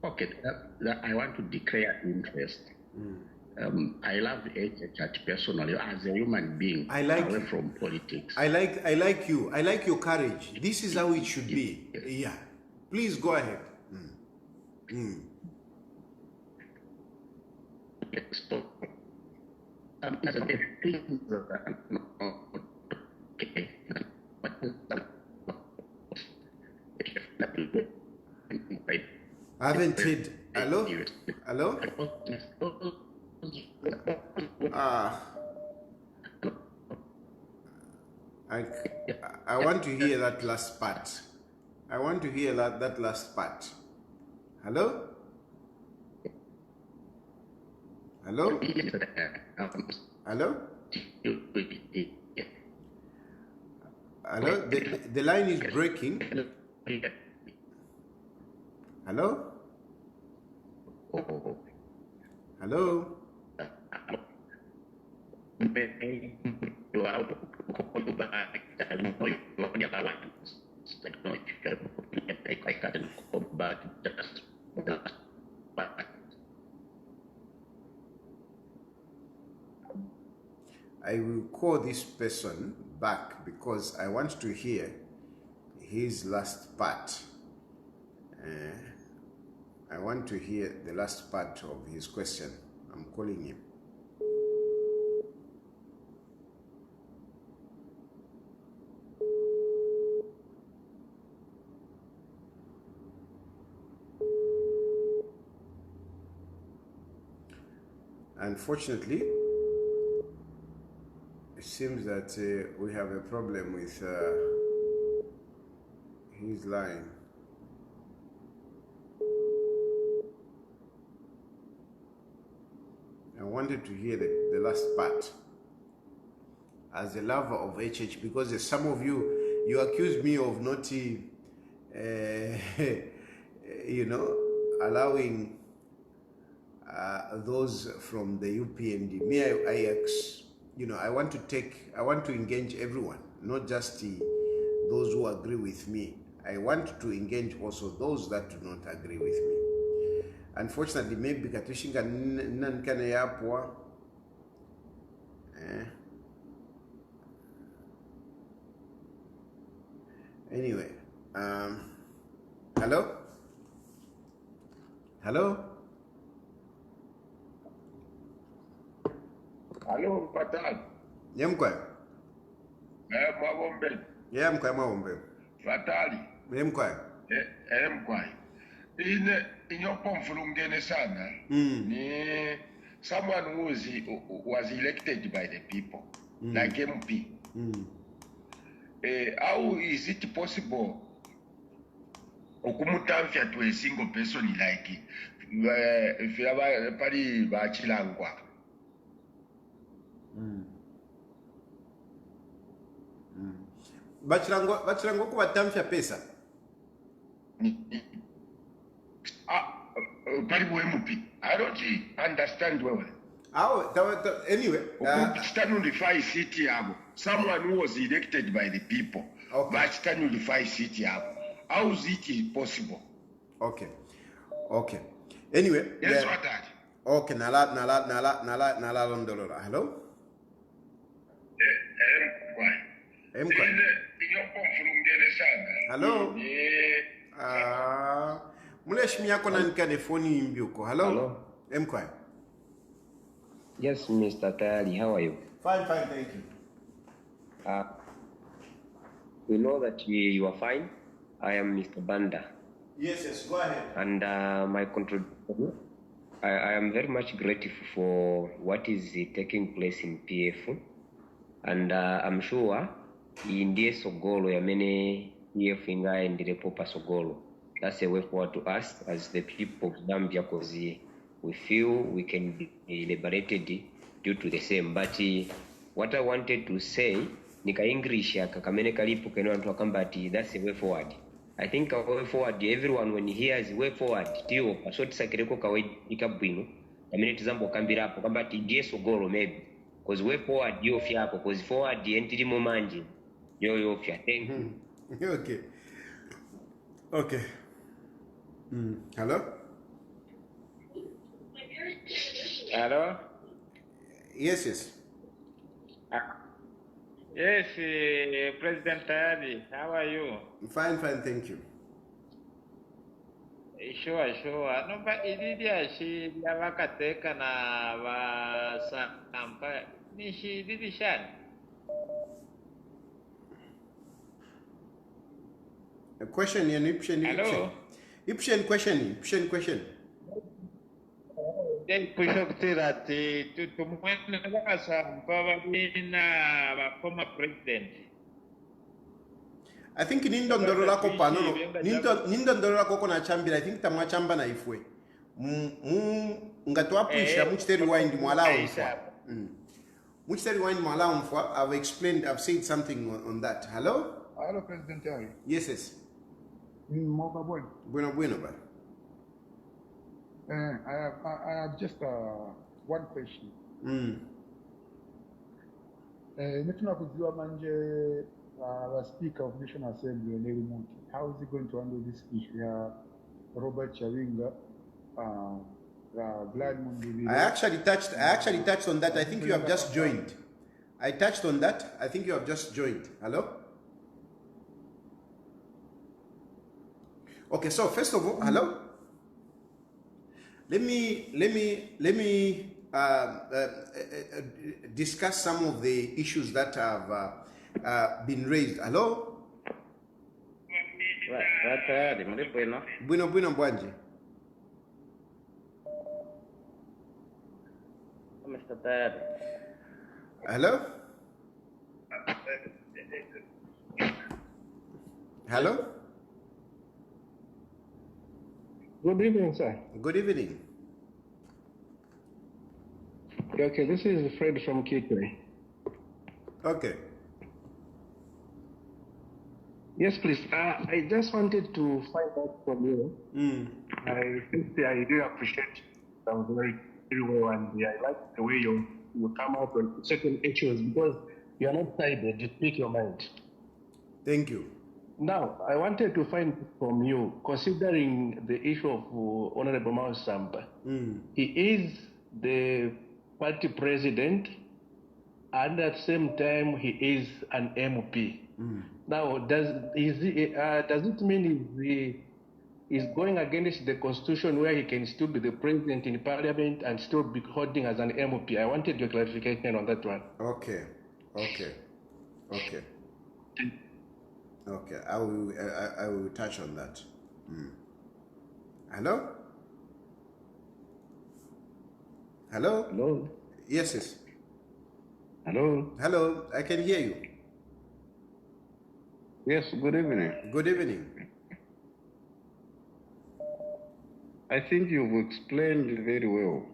that I want to declare interest. I love HHH personally as a human being, away from politics. I like you. I like your courage. This is how it should be. Yeah. Please go ahead. I haven't heard. Hello? Hello? I want to hear that last part. I want to hear that last part. Hello? Hello? Hello? Hello? The line is breaking. Hello? Hello? I will call this person back because I want to hear his last part. I want to hear the last part of his question. I'm calling him. Unfortunately, it seems that we have a problem with his line. I wanted to hear the last part as a lover of HH, because some of you accuse me of not, allowing those from the UPND. Me, I want to engage everyone, not just those who agree with me. I want to engage also those that do not agree with me. Unfortunately, maybe katushinga nankana yapwa. Anyway, hello? Hello? Hello, Patal. Yemkwa. Mwawombe. Yemkwa mwawombe. Fatali. Yemkwa. Yemkwa. Inyopo mfulungene sana. Ni someone who was elected by the people, like MP. How is it possible okumutamfya to a single person like pali bachilangwa? Bachilangwa kubatamfya pesa. Pali MP. I don't understand well. Anyway. Nullify city yabo. Someone who was elected by the people. But nullify city yabo. How is it possible? Okay. Anyway. Yes, what that? Okay, nala londolora. Hello? Hello? Mulesh miyako na nikane phone imbiuko. Hello? Mkwai. Yes, Mr. Tayali, how are you? Fine, thank you. We know that you are fine. I am Mr. Banda. Yes, go ahead. And my contribution, I am very much grateful for what is taking place in PF. And I'm sure in the Sogolo, ya many PF inga and the Popa Sogolo. That's a way forward to us as the people of Zambia, because we feel we can be liberated due to the same. But what I wanted to say, nika English ya kakamene kalipu keno antu wakambati, that's a way forward. I think a way forward, everyone when he hears way forward, tiyo, pasoti sakireko kawe ikabwino, kamene tizambo kambira hapo, kambati ndiye Sogolo maybe. Because way forward, yo fiapo, because forward, entity momanji, yo fia, thank you. Okay. Hello? Hello? Yes. Yes, President Tayali, how are you? Fine, thank you. Sure. No, but Ididia, she Yavakateka na Vasampa, Nishi Didishan. A question, Hello? Ipshen question. Then push up to that to probably former president. I think Nindondorola Kopa, no. Nindondorola Kokona Chambila, I think Tamwa Chamba na ifwe. Ngatwa pusha, much rewind Mwala. Which rewind Mwala. I've said something on that. Hello? Hello, President Terry. Yes. Bueno. Ba. I have just one question. Nituna kujua manje the Speaker of National Assembly on remote. How is he going to handle this issue? Robert Chawinga, Vlad Mundivile. I actually touched on that. I think you have just joined. I touched on that. I think you have just joined. Hello? Okay, so first of all, hello? Let me discuss some of the issues that have been raised. Hello? Bueno, Mbwanji. Mr. Dad. Hello? Hello? Good evening, sir. Good evening. Okay, this is Fred from Kitwe. Okay. Yes, please. I just wanted to find out from you. I think I do appreciate them very well, and I like the way you come out on certain issues because you are not sided, you speak your mind. Thank you. Now, I wanted to find from you, considering the issue of Honorable Mao Samba, he is the party president, and at the same time, he is an MP. Now, does it mean he's going against the constitution where he can still be the president in parliament and still be holding as an MP? I wanted your clarification on that one. Okay. I will touch on that. Hello? Hello? Yes. Hello? I can hear you. Yes, good evening. Good evening. I think you've explained very well.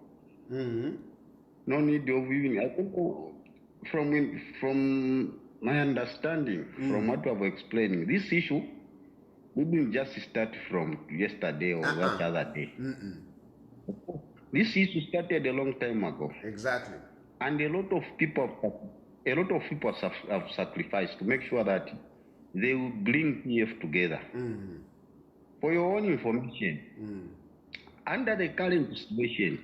No need of even, I think from my understanding, from what I've explained, this issue didn't just start from yesterday or that other day. This issue started a long time ago. Exactly. And a lot of people have sacrificed to make sure that they will bring PF together. For your own information, under the current situation,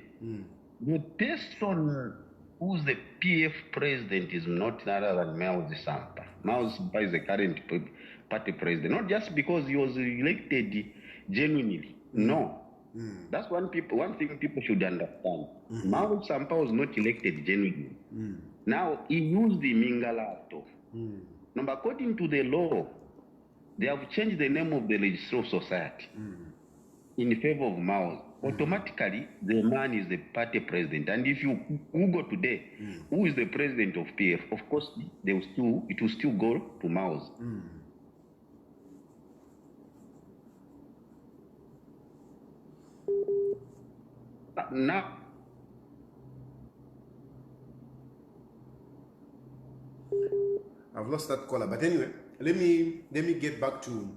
the person who's the PF president is not other than Mao Sampa. Mao Sampa is the current party president, not just because he was elected genuinely. No. That's one thing people should understand. Mao Sampa was not elected genuinely. Now, he used the Mingalato. Now, according to the law, they have changed the name of the Legislative Society in favor of Mao. Automatically, the man is the party president. And if you Google today, who is the president of PF, of course, it will still go to Mao's. Now, I've lost that caller, but anyway, let me get back to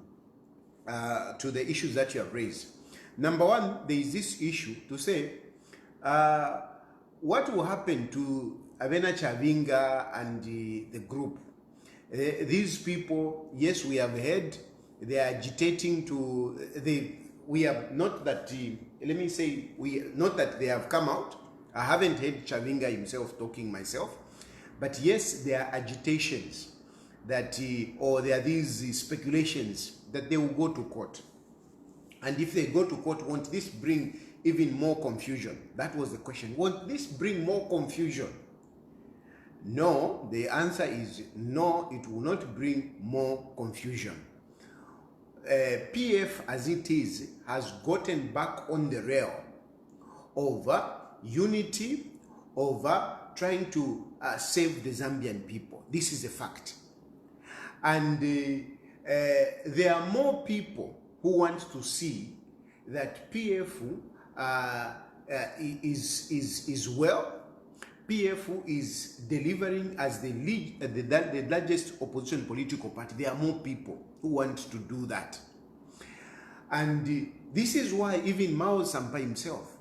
the issues that you have raised. Number one, there is this issue to say what will happen to Avena Chavinga and the group. These people, yes, we have heard they are agitating to we have not that let me say not that they have come out. I haven't heard Chavinga himself talking myself, but yes, there are agitations that or there are these speculations that they will go to court. And if they go to court, won't this bring even more confusion? That was the question. Won't this bring more confusion? No, the answer is no, it will not bring more confusion. PF, as it is, has gotten back on the rail over unity, over trying to save the Zambian people. This is a fact. And there are more people who want to see that PF is well. PF is delivering as the largest opposition political party. There are more people who want to do that. And this is why even Mao Sampa himself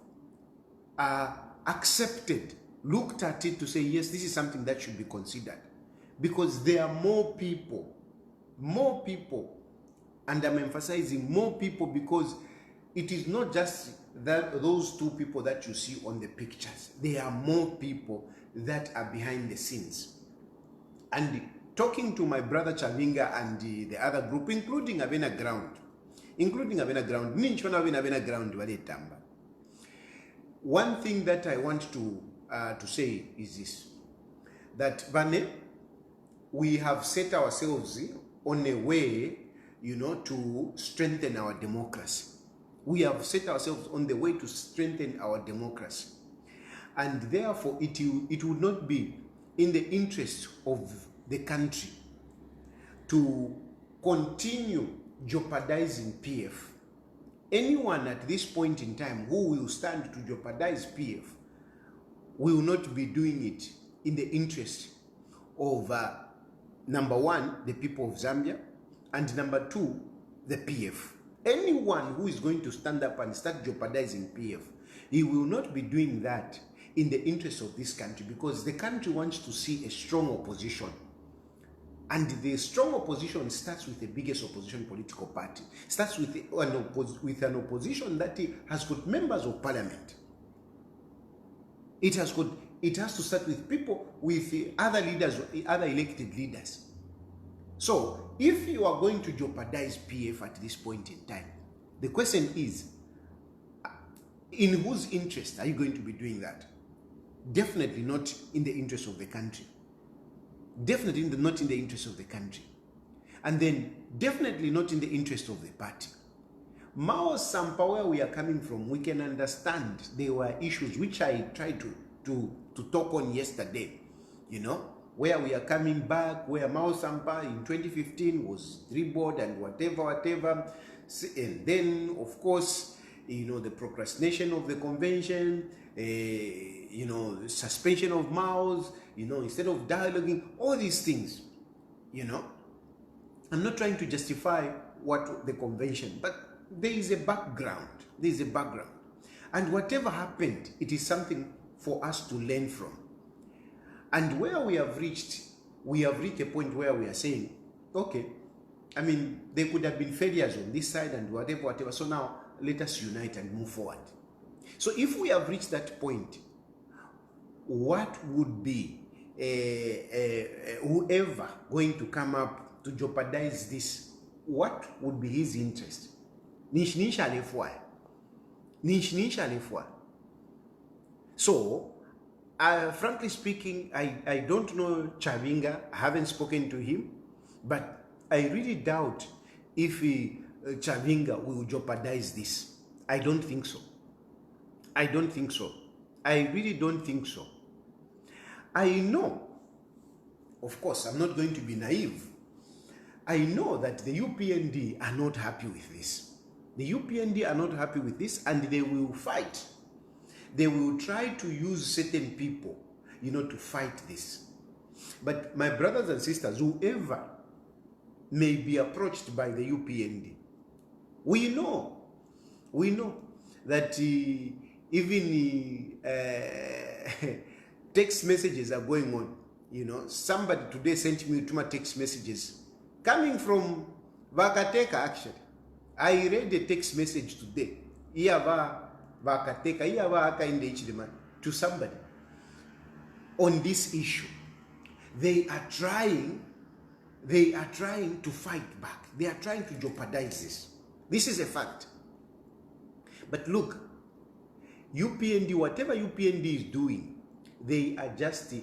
accepted, looked at it to say, yes, this is something that should be considered. Because there are more people, and I'm emphasizing more people because it is not just those two people that you see on the pictures. There are more people that are behind the scenes. And talking to my brother Chavinga and the other group, including Avena Ground, one thing that I want to say is this, that Vane, we have set ourselves on a way, to strengthen our democracy. We have set ourselves on the way to strengthen our democracy. And therefore, it would not be in the interest of the country to continue jeopardizing PF. Anyone at this point in time who will stand to jeopardize PF will not be doing it in the interest of, number one, the people of Zambia, and number two, the PF. Anyone who is going to stand up and start jeopardizing PF, he will not be doing that in the interest of this country, because the country wants to see a strong opposition. And the strong opposition starts with the biggest opposition political party, starts with an opposition that has got members of parliament. It has to start with people, with other leaders, other elected leaders. So, if you are going to jeopardize PF at this point in time, the question is, in whose interest are you going to be doing that? Definitely not in the interest of the country. Definitely not in the interest of the country. And then, definitely not in the interest of the party. Mao Sampa, where we are coming from, we can understand there were issues which I tried to talk on yesterday, where we are coming back, where Mao Sampa in 2015 was reboard and whatever. And then, of course, the procrastination of the convention, suspension of Mao's, instead of dialoguing, all these things, I'm not trying to justify what the convention, but there is a background. And whatever happened, it is something for us to learn from. And where we have reached a point where we are saying, okay, I mean, there could have been failures on this side and whatever. So now let us unite and move forward. So if we have reached that point, what would be whoever going to come up to jeopardize this? What would be his interest? So, frankly speaking, I don't know Chavinga. I haven't spoken to him, but I really doubt if Chavinga will jeopardize this. I don't think so. I don't think so. I really don't think so. I know, of course, I'm not going to be naive. I know that the UPND are not happy with this. The UPND are not happy with this, and they will fight. They will try to use certain people, to fight this. But my brothers and sisters, whoever may be approached by the UPND, we know that even text messages are going on. Somebody today sent me 2 text messages coming from Vakateka, actually. I read a text message today. Vakateka, Hakainde, Hichilema, to somebody on this issue. They are trying to fight back. They are trying to jeopardize this. This is a fact. But look, UPND, whatever UPND is doing, they are just,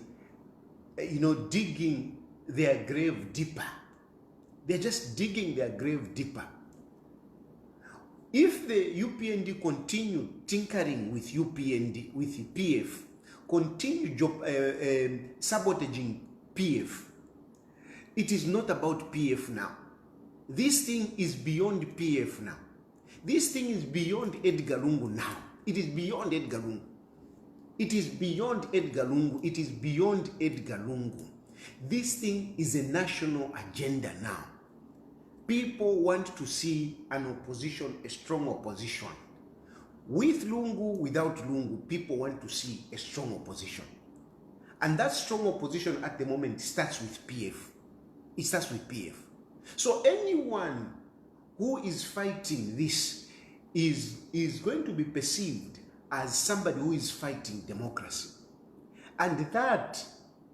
digging their grave deeper. They're just digging their grave deeper. If the UPND continue tinkering with UPND, with PF, continue sabotaging PF, it is not about PF now. This thing is beyond PF now. This thing is beyond Edgar Lungu now. It is beyond Edgar Lungu. It is beyond Edgar Lungu. It is beyond Edgar Lungu. This thing is a national agenda now. People want to see an opposition, a strong opposition. With Lungu, without Lungu, people want to see a strong opposition. And that strong opposition at the moment starts with PF. It starts with PF. So anyone who is fighting this is going to be perceived as somebody who is fighting democracy. And that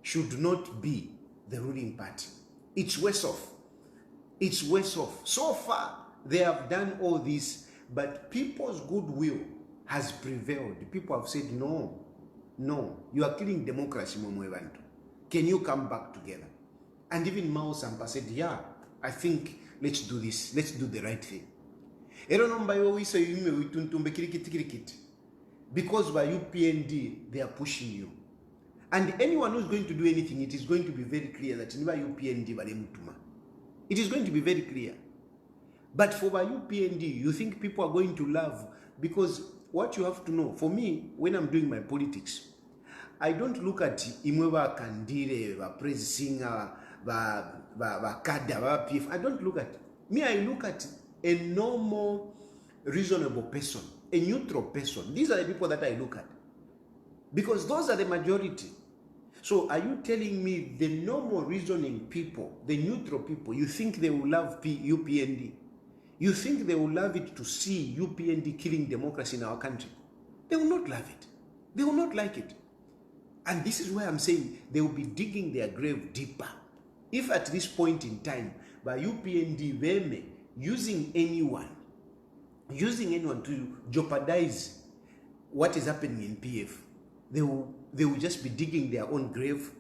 should not be the ruling party. It's worse off. It's worse off. So far, they have done all this, but people's goodwill has prevailed. People have said, no, you are killing democracy, Momwevantu. Can you come back together? And even Mao Sampa said, yeah, I think let's do this. Let's do the right thing. Because by UPND, they are pushing you. And anyone who's going to do anything, it is going to be very clear that by UPND, it is going to be very clear. But for by UPND, you think people are going to love, because what you have to know, for me, when I'm doing my politics, I don't look at Imweba Kandire, Praise Singer, Kada, PF. I don't look at me. I look at a normal, reasonable person, a neutral person. These are the people that I look at, because those are the majority. So are you telling me the normal reasoning people, the neutral people, you think they will love UPND? You think they will love it to see UPND killing democracy in our country? They will not love it. They will not like it. And this is why I'm saying they will be digging their grave deeper. If at this point in time, by UPND, Veme, using anyone to jeopardize what is happening in PF, they will just be digging their own grave.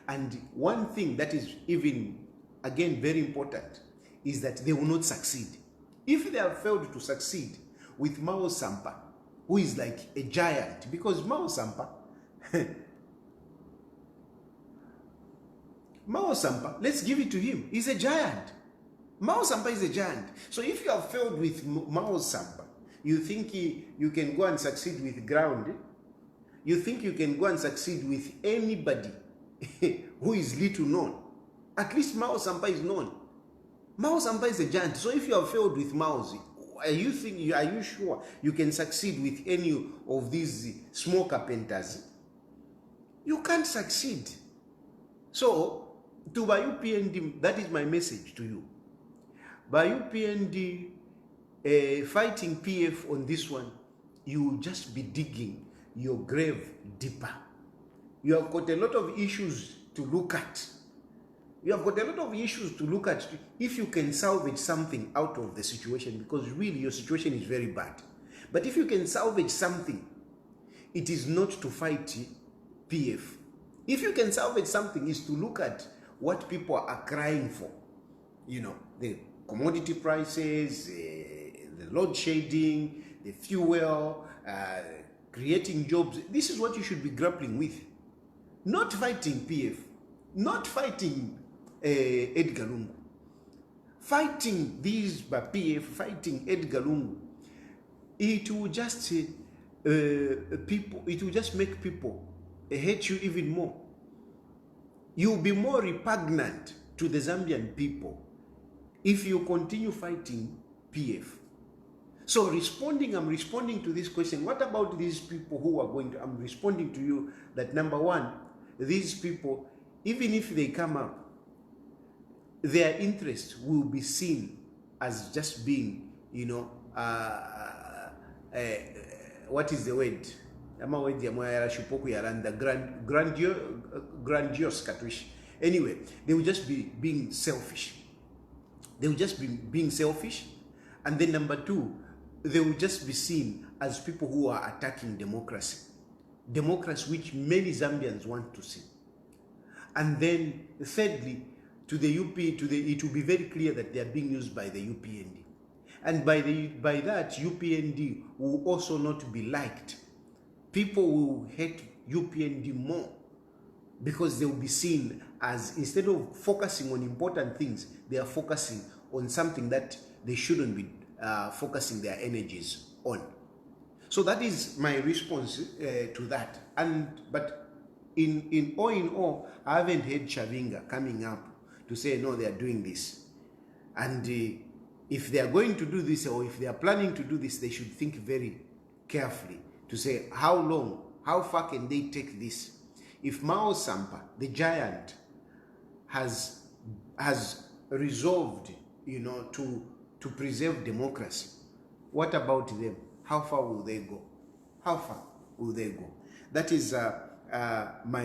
And one thing that is even, again, very important is that they will not succeed. If they have failed to succeed with Mao Sampa, who is like a giant, because Mao Sampa, let's give it to him, he's a giant. Mao Sampa is a giant. So if you have failed with Mao Sampa, you think you can go and succeed with ground? You think you can go and succeed with anybody who is little known? At least Mao Sampa is known. Mao Sampa is a giant. So if you have failed with Mao, Are you sure you can succeed with any of these small carpenters? You can't succeed. So, to by UPND, that is my message to you. By UPND fighting PF on this one, you will just be digging your grave deeper. You have got a lot of issues to look at. You have got a lot of issues to look at if you can salvage something out of the situation, because really your situation is very bad. But if you can salvage something, it is not to fight PF. If you can salvage something, is to look at what people are crying for. You know, the commodity prices, the load shedding, the fuel, creating jobs. This is what you should be grappling with. Not fighting PF, not fighting Edgar Lungu. Fighting these by PF, fighting Edgar Lungu, it will just it will just make people hate you even more. You'll be more repugnant to the Zambian people if you continue fighting PF. So I'm responding to this question. What about these people who are going to, I'm responding to you that number one, these people, even if they come up, their interest will be seen as just being, you know, what is the word? Grandiose. Anyway, they will just be being selfish. They will just be being selfish. And then number two, they will just be seen as people who are attacking democracy. Democracy which many Zambians want to see. And then thirdly, to the UP, it will be very clear that they are being used by the UPND. And by that, UPND will also not be liked. People will hate UPND more because they will be seen as, instead of focusing on important things, they are focusing on something that they shouldn't be focusing their energies on. So that is my response to that. But in all, I haven't heard Chavinga coming up to say, no, they are doing this. And if they are going to do this, or if they are planning to do this, they should think very carefully to say, how long, how far can they take this? If Mao Sampa, the giant, has resolved, you know, to preserve democracy, what about them? How far will they go? How far will they go? That is my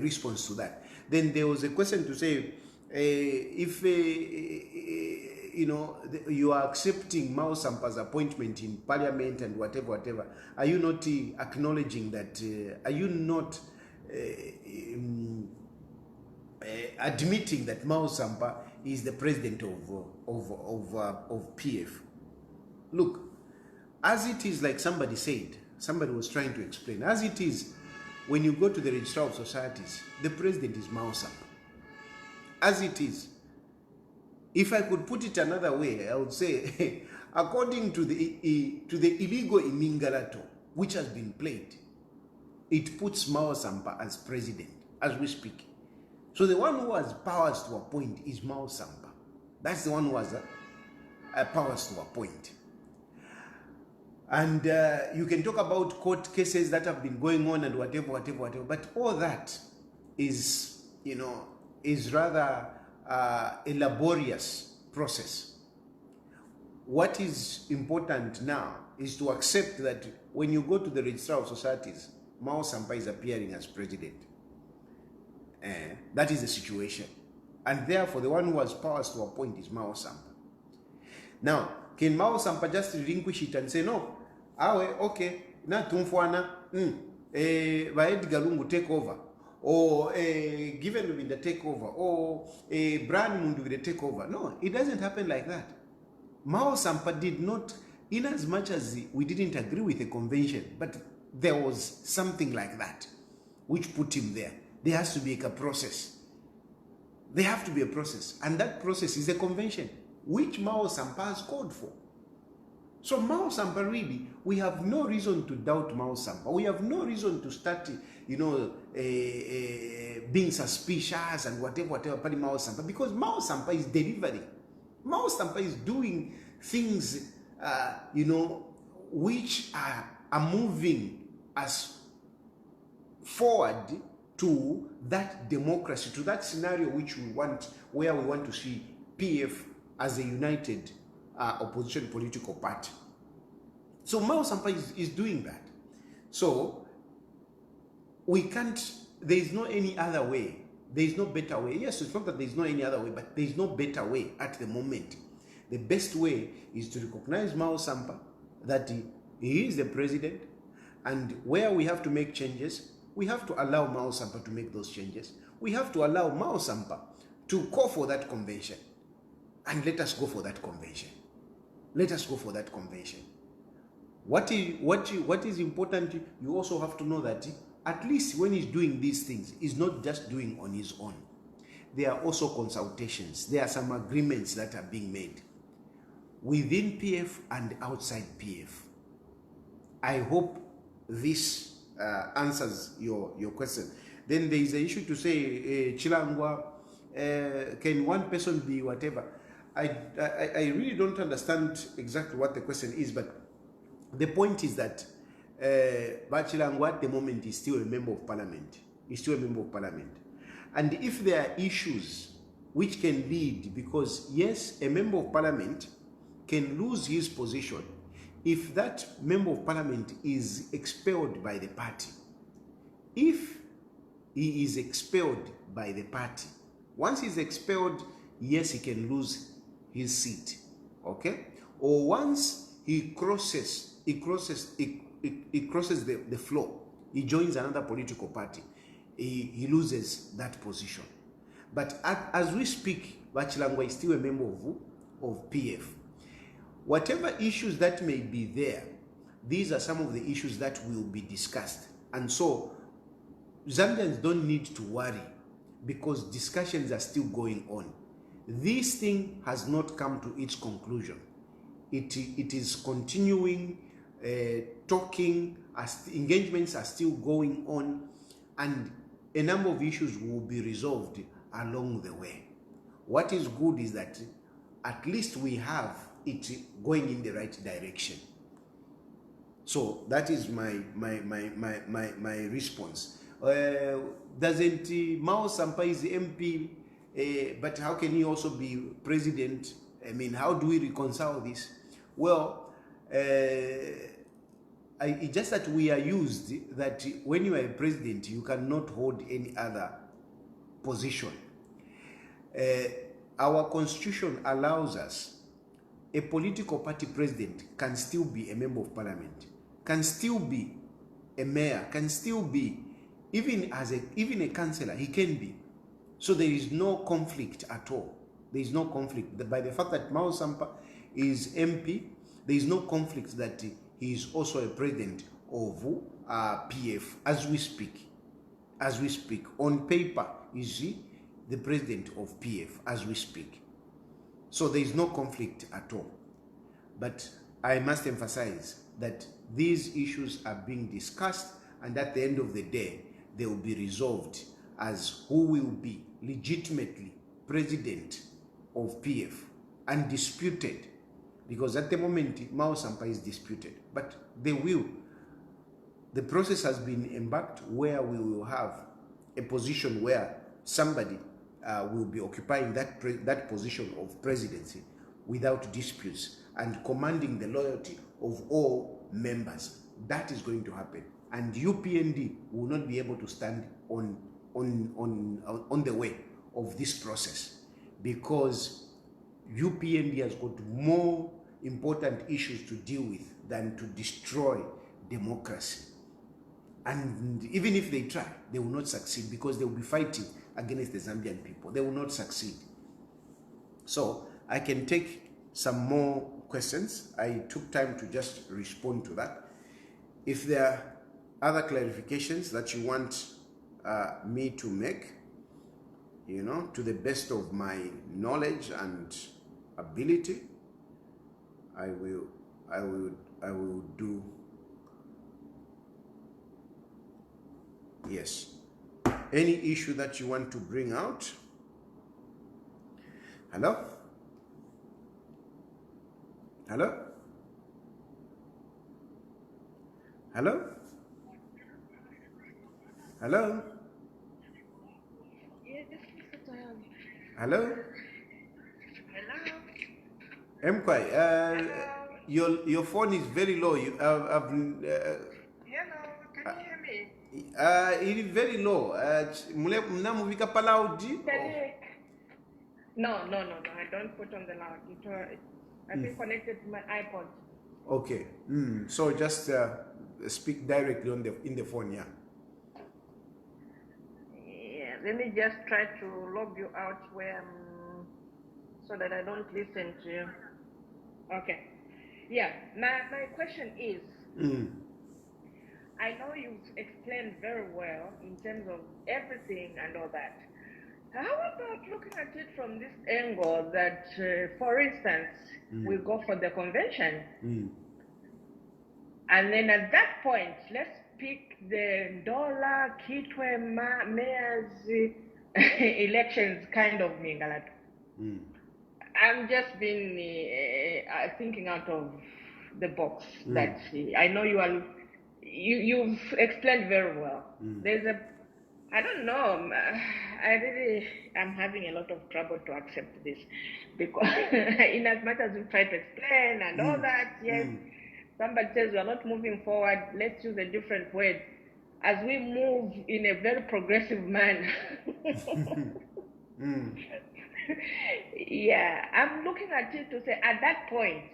response to that. Then there was a question to say, if you know, you are accepting Mao Sampa's appointment in parliament and whatever, are you not acknowledging that? Are you not admitting that Mao Sampa is the president of PF? Look, as it is, like somebody said, somebody was trying to explain, as it is, when you go to the Registrar of Societies, the president is Mao Sampa. As it is. If I could put it another way, I would say, according to the illegal Imingalato, which has been played, it puts Mao Sampa as president, as we speak. So the one who has powers to appoint is Mao Sampa. That's the one who has powers to appoint. And you can talk about court cases that have been going on and whatever, but all that is, you know, is rather a laborious process. What is important now is to accept that when you go to the Registrar of Societies, Mao Sampa is appearing as president. That is the situation. And therefore, the one who has powers to appoint is Mao Sampa. Now, can Mao Sampa just relinquish it and say, no, okay, na tumfuana, by Edgar Lungu take over, or given with the takeover, or brand Mundu with the takeover? No, it doesn't happen like that. Mao Sampa did not, in as much as we didn't agree with the convention, but there was something like that which put him there. There has to be a process. There have to be a process, and that process is a convention, which Mao Sampa has called for. So Mao Sampa, really, we have no reason to doubt Mao Sampa. We have no reason to start, you know, being suspicious and whatever, but Mao Sampa, because Mao Sampa is delivering. Mao Sampa is doing things you know, which are moving us forward to that democracy, to that scenario which we want, where we want to see PF as a united opposition political party. So Mao Sampa is doing that. So we can't, there is no any other way. There is no better way. Yes, it's not that there is no any other way, but there is no better way at the moment. The best way is to recognize Mao Sampa, that he is the president, and where we have to make changes, we have to allow Mao Sampa to make those changes. We have to allow Mao Sampa to call for that convention. And let us go for that convention. Let us go for that convention. What is important, you also have to know that at least when he's doing these things, he's not just doing on his own. There are also consultations. There are some agreements that are being made within PF and outside PF. I hope this answers your question. Then there is an issue to say, Chilangwa, can one person be whatever? I really don't understand exactly what the question is, but the point is that Chilangwa at the moment is still a member of parliament. He's still a member of parliament. And if there are issues which can lead, because yes, a member of parliament can lose his position if that member of parliament is expelled by the party. If he is expelled by the party, once he's expelled, yes, he can lose his seat, okay? Or once he crosses the floor, he joins another political party, he loses that position. But as we speak, Chilangwa is still a member of PF. Whatever issues that may be there, these are some of the issues that will be discussed. And so Zambians don't need to worry, because discussions are still going on. This thing has not come to its conclusion. It is continuing, talking, as engagements are still going on, and a number of issues will be resolved along the way. What is good is that at least we have it going in the right direction. So that is my response. Doesn't Mao Sampa is the MP, but how can he also be president? I mean, how do we reconcile this? Well, it's just that we are used that when you are a president, you cannot hold any other position. Our constitution allows us, a political party president can still be a member of parliament, can still be a mayor, can still be even a councillor, he can be. So there is no conflict at all. There is no conflict. By the fact that Mao Sampa is MP, there is no conflict that he is also a president of PF as we speak. As we speak. On paper, is he the president of PF as we speak. So there is no conflict at all. But I must emphasize that these issues are being discussed, and at the end of the day, they will be resolved as who will be legitimately president of PF, undisputed, because at the moment Mao Sampa is disputed, but they will. The process has been embarked where we will have a position where somebody will be occupying that position of presidency without disputes and commanding the loyalty of all members. That is going to happen, and UPND will not be able to stand on the way of this process, because UPND has got more important issues to deal with than to destroy democracy. And even if they try, they will not succeed, because they will be fighting against the Zambian people. They will not succeed. So I can take some more questions. I took time to just respond to that. If there are other clarifications that you want me to make, you know, to the best of my knowledge and ability, I will do. Yes. Any issue that you want to bring out? Hello? Hello? Hello? Hello? Yes, Mr. Tayabi. Hello? Hello? Mkwai, your phone is very low. Hello, can you hear me? It is very low. Mnamuvika palaudi? Can you? No. I don't put on the loud. I've been connected to my iPod. Okay. So just speak directly in the phone, yeah. Yeah, let me just try to log you out so that I don't listen to you. Okay. Yeah, my question is, I know you've explained very well in terms of everything and all that. How about looking at it from this angle that, for instance, we go for the convention, and then at that point, let's pick the Dollar, Kitwe, Mayor's elections kind of Mingalato. I'm just been thinking out of the box that I know you've explained very well. I don't know, I'm having a lot of trouble to accept this, because in as much as we try to explain and all that, yes, somebody says we are not moving forward, let's use a different word, as we move in a very progressive manner. Yeah, I'm looking at it to say, at that point,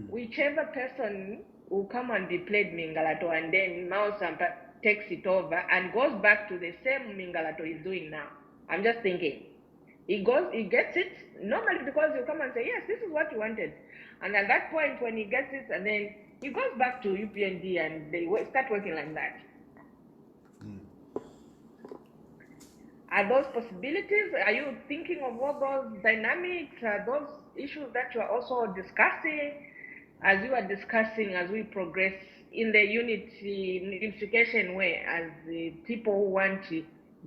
whichever person will come and be played Mingalato, and then Mao Sampa takes it over and goes back to the same Mingalato he's doing now. I'm just thinking, he gets it, normally because you come and say, yes, this is what you wanted. And at that point, when he gets it, and then he goes back to UPND and they start working like that. Are those possibilities? Are you thinking of all those dynamics? Are those issues that you are also discussing as you are discussing as we progress in the unification way, as the people who want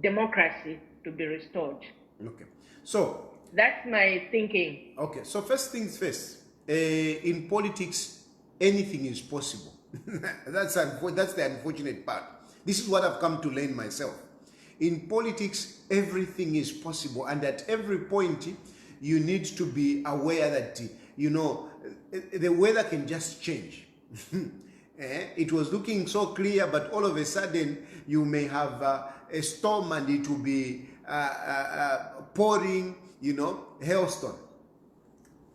democracy to be restored? Okay. So that's my thinking. Okay. So first things first. In politics, anything is possible. That's the unfortunate part. This is what I've come to learn myself. In politics, everything is possible, and at every point, you need to be aware that, the weather can just change. It was looking so clear, but all of a sudden, you may have a storm and it will be pouring, hailstone.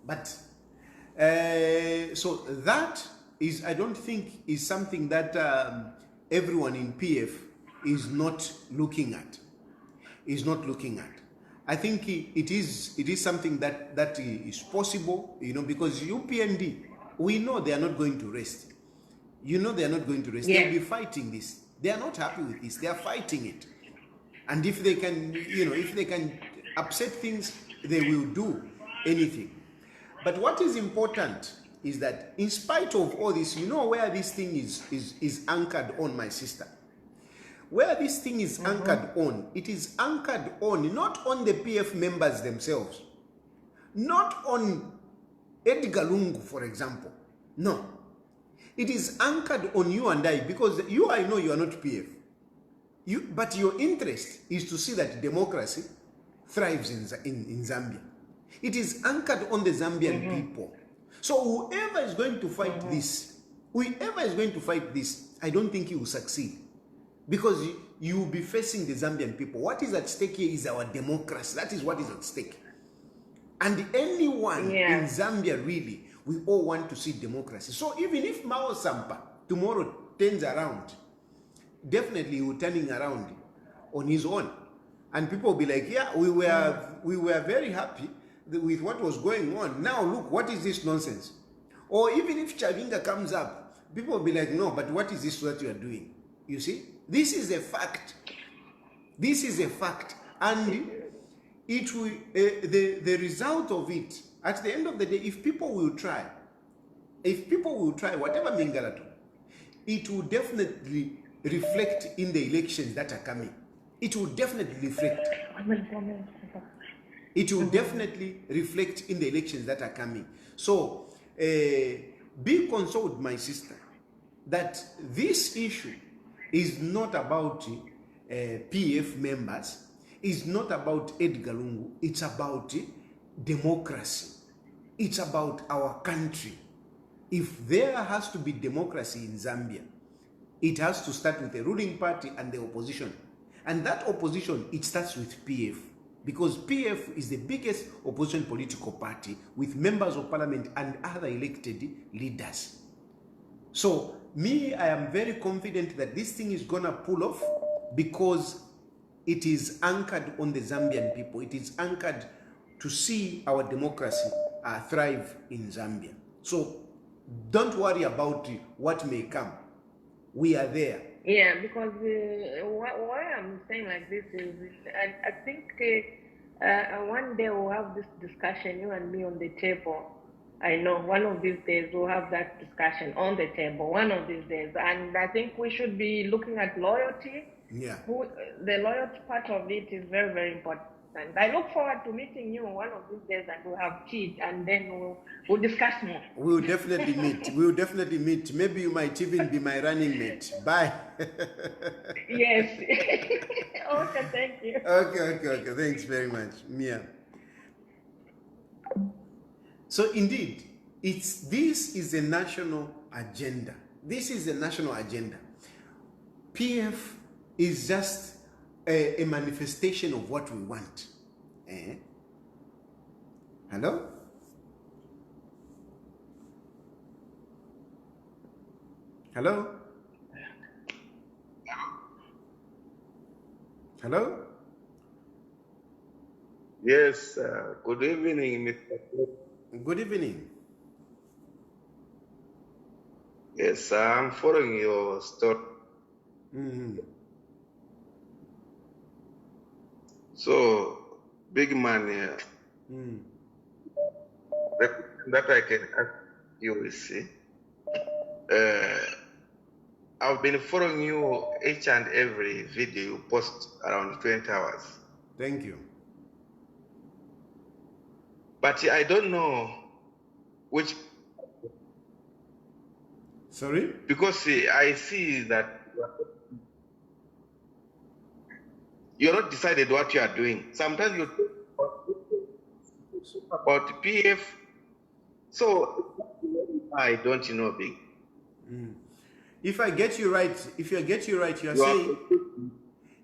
But, so that is, I don't think, is something that everyone in PF is not looking at. I think it is something that is possible, because UPND, we know they are not going to rest. They are not going to rest. Yeah. They'll be fighting this. They are not happy with this. They are fighting it. And if they can, if they can upset things, they will do anything. But what is important is that in spite of all this, where this thing is anchored on, my sister. Where this thing is anchored on, it is anchored on, not on the PF members themselves, not on Edgar Lungu, for example. No. It is anchored on you and I, because I know you are not PF. But your interest is to see that democracy thrives in Zambia. It is anchored on the Zambian people. So whoever is going to fight this, I don't think he will succeed. Because you will be facing the Zambian people. What is at stake here is our democracy. That is what is at stake. And anyone in Zambia, really, we all want to see democracy. So even if Mao Sampa tomorrow turns around, definitely he will turning around on his own. And people will be like, yeah, we were very happy with what was going on. Now look, what is this nonsense? Or even if Chavinga comes up, people will be like, no, but what is this that you are doing? You see? This is a fact. This is a fact. And it will, the result of it, at the end of the day, if people will try, whatever Mingalato, it will definitely reflect in the elections that are coming. It will definitely reflect. It will definitely reflect in the elections that are coming. So, be consoled, my sister. that this issue is not about PF members, is not about Edgar Lungu, it's about democracy. It's about our country. If there has to be democracy in Zambia, it has to start with the ruling party and the opposition. And that opposition, it starts with PF. Because PF is the biggest opposition political party with members of parliament and other elected leaders. So, I am very confident that this thing is gonna pull off because it is anchored on the Zambian people. It is anchored to see our democracy thrive in Zambia. So, don't worry about what may come. We are there. Yeah, because why I'm saying like this is, I think one day we'll have this discussion, you and me on the table. I know one of these days we'll have that discussion on the table, one of these days. And I think we should be looking at loyalty. Yeah. The loyalty part of it is very, very important. And I look forward to meeting you one of these days and we'll have tea and then we'll discuss more. We will definitely meet. We will definitely meet. Maybe you might even be my running mate. Bye. Yes. Okay, thank you. Okay. Thanks very much, Mia. So indeed, this is a national agenda. This is a national agenda. PF is just a manifestation of what we want. Hello? Hello? Hello? Yes, good evening, Mr. Good evening. Yes, I'm following your story. So, big man here. That I can ask you is, I've been following you each and every video you post around 20 hours. Thank you. But I don't know which. Sorry? Because I see that you're not decided what you are doing. Sometimes you talk about PF. So I don't know big. If I get you right, you are saying.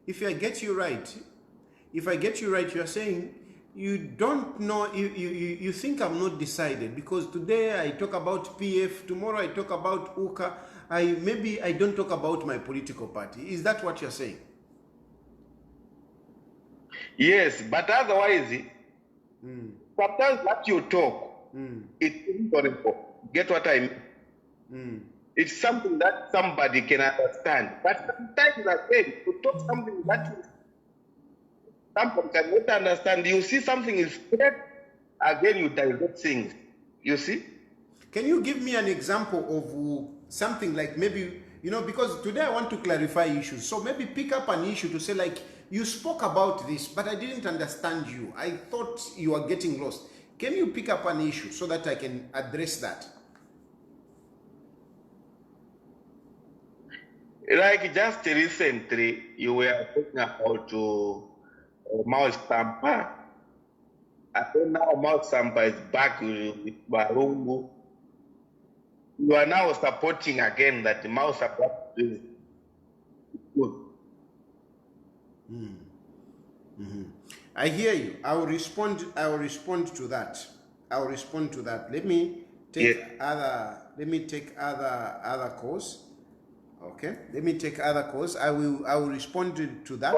If I get you right, you are saying you don't know. You think I'm not decided because today I talk about PF, tomorrow I talk about UKA. Maybe I don't talk about my political party. Is that what you're saying? Yes, but otherwise, sometimes what you talk, it's horrible. Get what I mean? It's something that somebody can understand. But sometimes again, to talk something that somebody cannot understand, you see something is said, again you divert things. You see? Can you give me an example of something like maybe, because today I want to clarify issues. So maybe pick up an issue to say like, you spoke about this, but I didn't understand you. I thought you were getting lost. Can you pick up an issue so that I can address that? Like just recently, you were talking about Mao Sampa. I think now Mao Sampa is back with Lungu. You are now supporting again that Mao Sampa is good. I hear you. I will respond to that. Let me take other calls. Okay. Let me take other calls. I will respond to that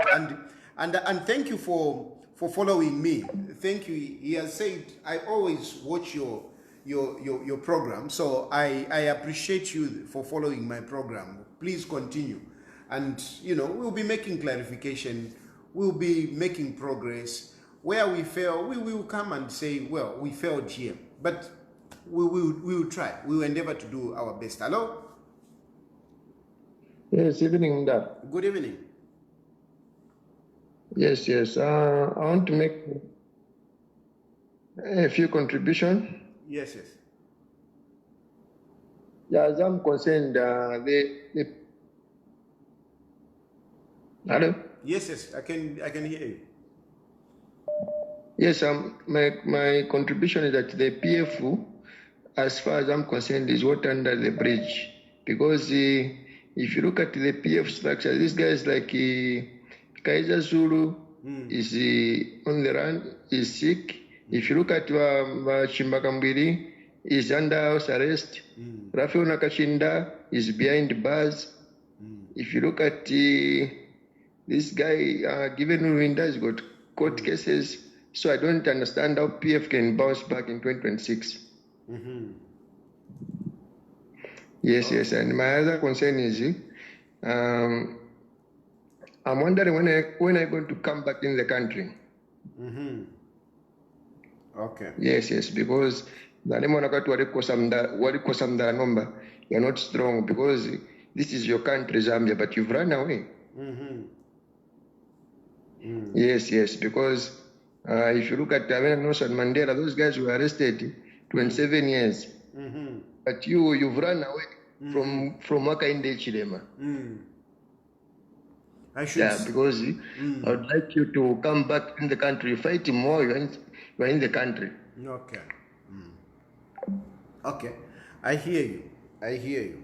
and thank you for following me. Thank you. He has said I always watch your program. So I appreciate you for following my program. Please continue. And, we'll be making clarification. We'll be making progress. Where we fail, we will come and say, well, we failed here. But we will try. We will endeavor to do our best. Hello? Yes, evening, Dad. Good evening. Yes. I want to make a few contributions. Yes. Yeah, as I'm concerned, hello? Yes, I can hear you. Yes, my contribution is that the PF, as far as I'm concerned, is water under the bridge. Because if you look at the PF structure, this guy is like Kaiser Zulu is on the run, is sick. If you look at Chimbakambiri, is under house arrest. Rafael Nakashinda is behind bars. If you look at this guy, given Urinda, has got court cases. So I don't understand how PF can bounce back in 2026. Yes. And my other concern is, I'm wondering when I'm going to come back in the country. Okay. Yes, because you're not strong because this is your country, Zambia, but you've run away. Yes, because if you look at Nelson Mandela, those guys were arrested 27 years. But you've run away from Hakainde Hichilema. Because I would like you to come back in the country, fight more, you're in the country. Okay. I hear you.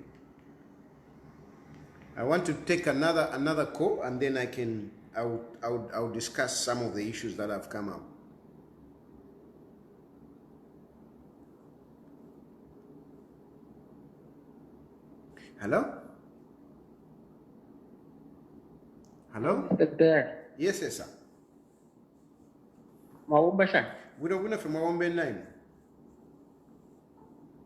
I want to take another call, and then I'll discuss some of the issues that have come up. Hello? Edgar. Yes, sir. Maomba sana. Wino from Maombe 9.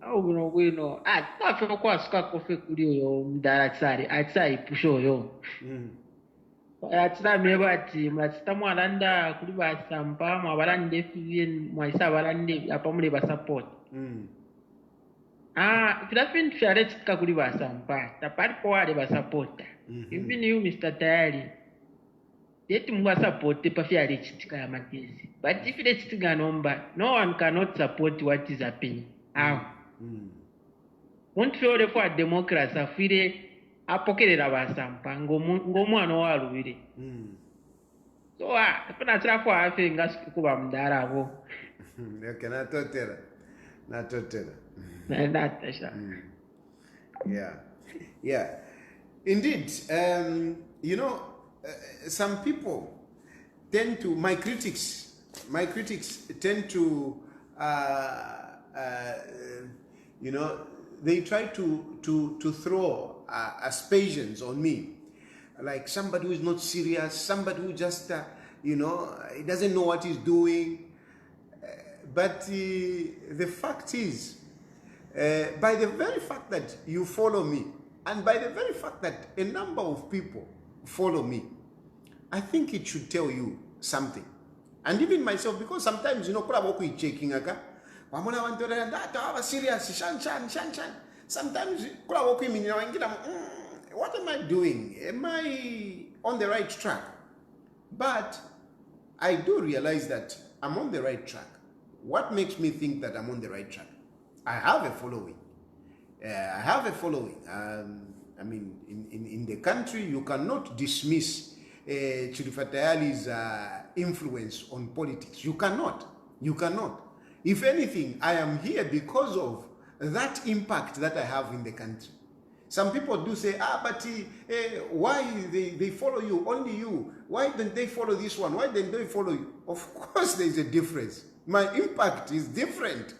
Au wino. Tafe kwa suka kofe kuri yo mdara tsari pusho yo. Atsira meba ati mwatsita mwalanda kuri basampa mwabalande fivien mwaisa balande apamule ba support. Filafin fiare tsika kuri basampa tapari kwa wale ba support. Even you Mr. Tayari. Yeti mwa support pa fiare chitika ya matezi. But if it's chitika nomba, no one cannot support what is happening. Won't feel for democracy afire apokerera basampa ngomwana waluire. So tapana tsira for afi ngasukuba mdara abo. Okay, natotera. Yeah. Indeed, some people tend to, my critics tend to, they try to throw aspersions on me, like somebody who is not serious, somebody who just, he doesn't know what he's doing. But the fact is, by the very fact that you follow me, and by the very fact that a number of people follow me, I think it should tell you something. And even myself, because sometimes, kula boku checking aka, wamona wantore that serious shan. Sometimes kula boku minina wangina, what am I doing? Am I on the right track? But I do realize that I'm on the right track. What makes me think that I'm on the right track? I have a following. I mean, in the country, you cannot dismiss Chirifatayali's influence on politics. You cannot. If anything, I am here because of that impact that I have in the country. Some people do say, but why they follow you, only you? Why don't they follow this one? Why don't they follow you? Of course, there's a difference. My impact is different.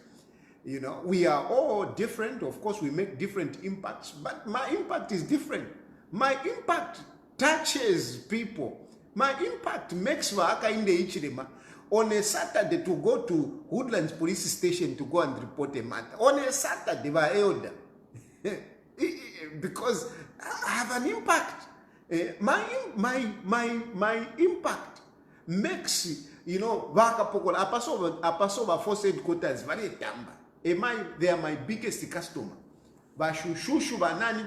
We are all different. Of course, we make different impacts, but my impact is different. My impact touches people. My impact makes Hakainde Hichilema on a Saturday to go to Woodlands Police Station to go and report a matter. On a Saturday, by elder. Because I have an impact. My impact makes, Apasoba Force Headquarters, they are my biggest customer. Bashushu, banani,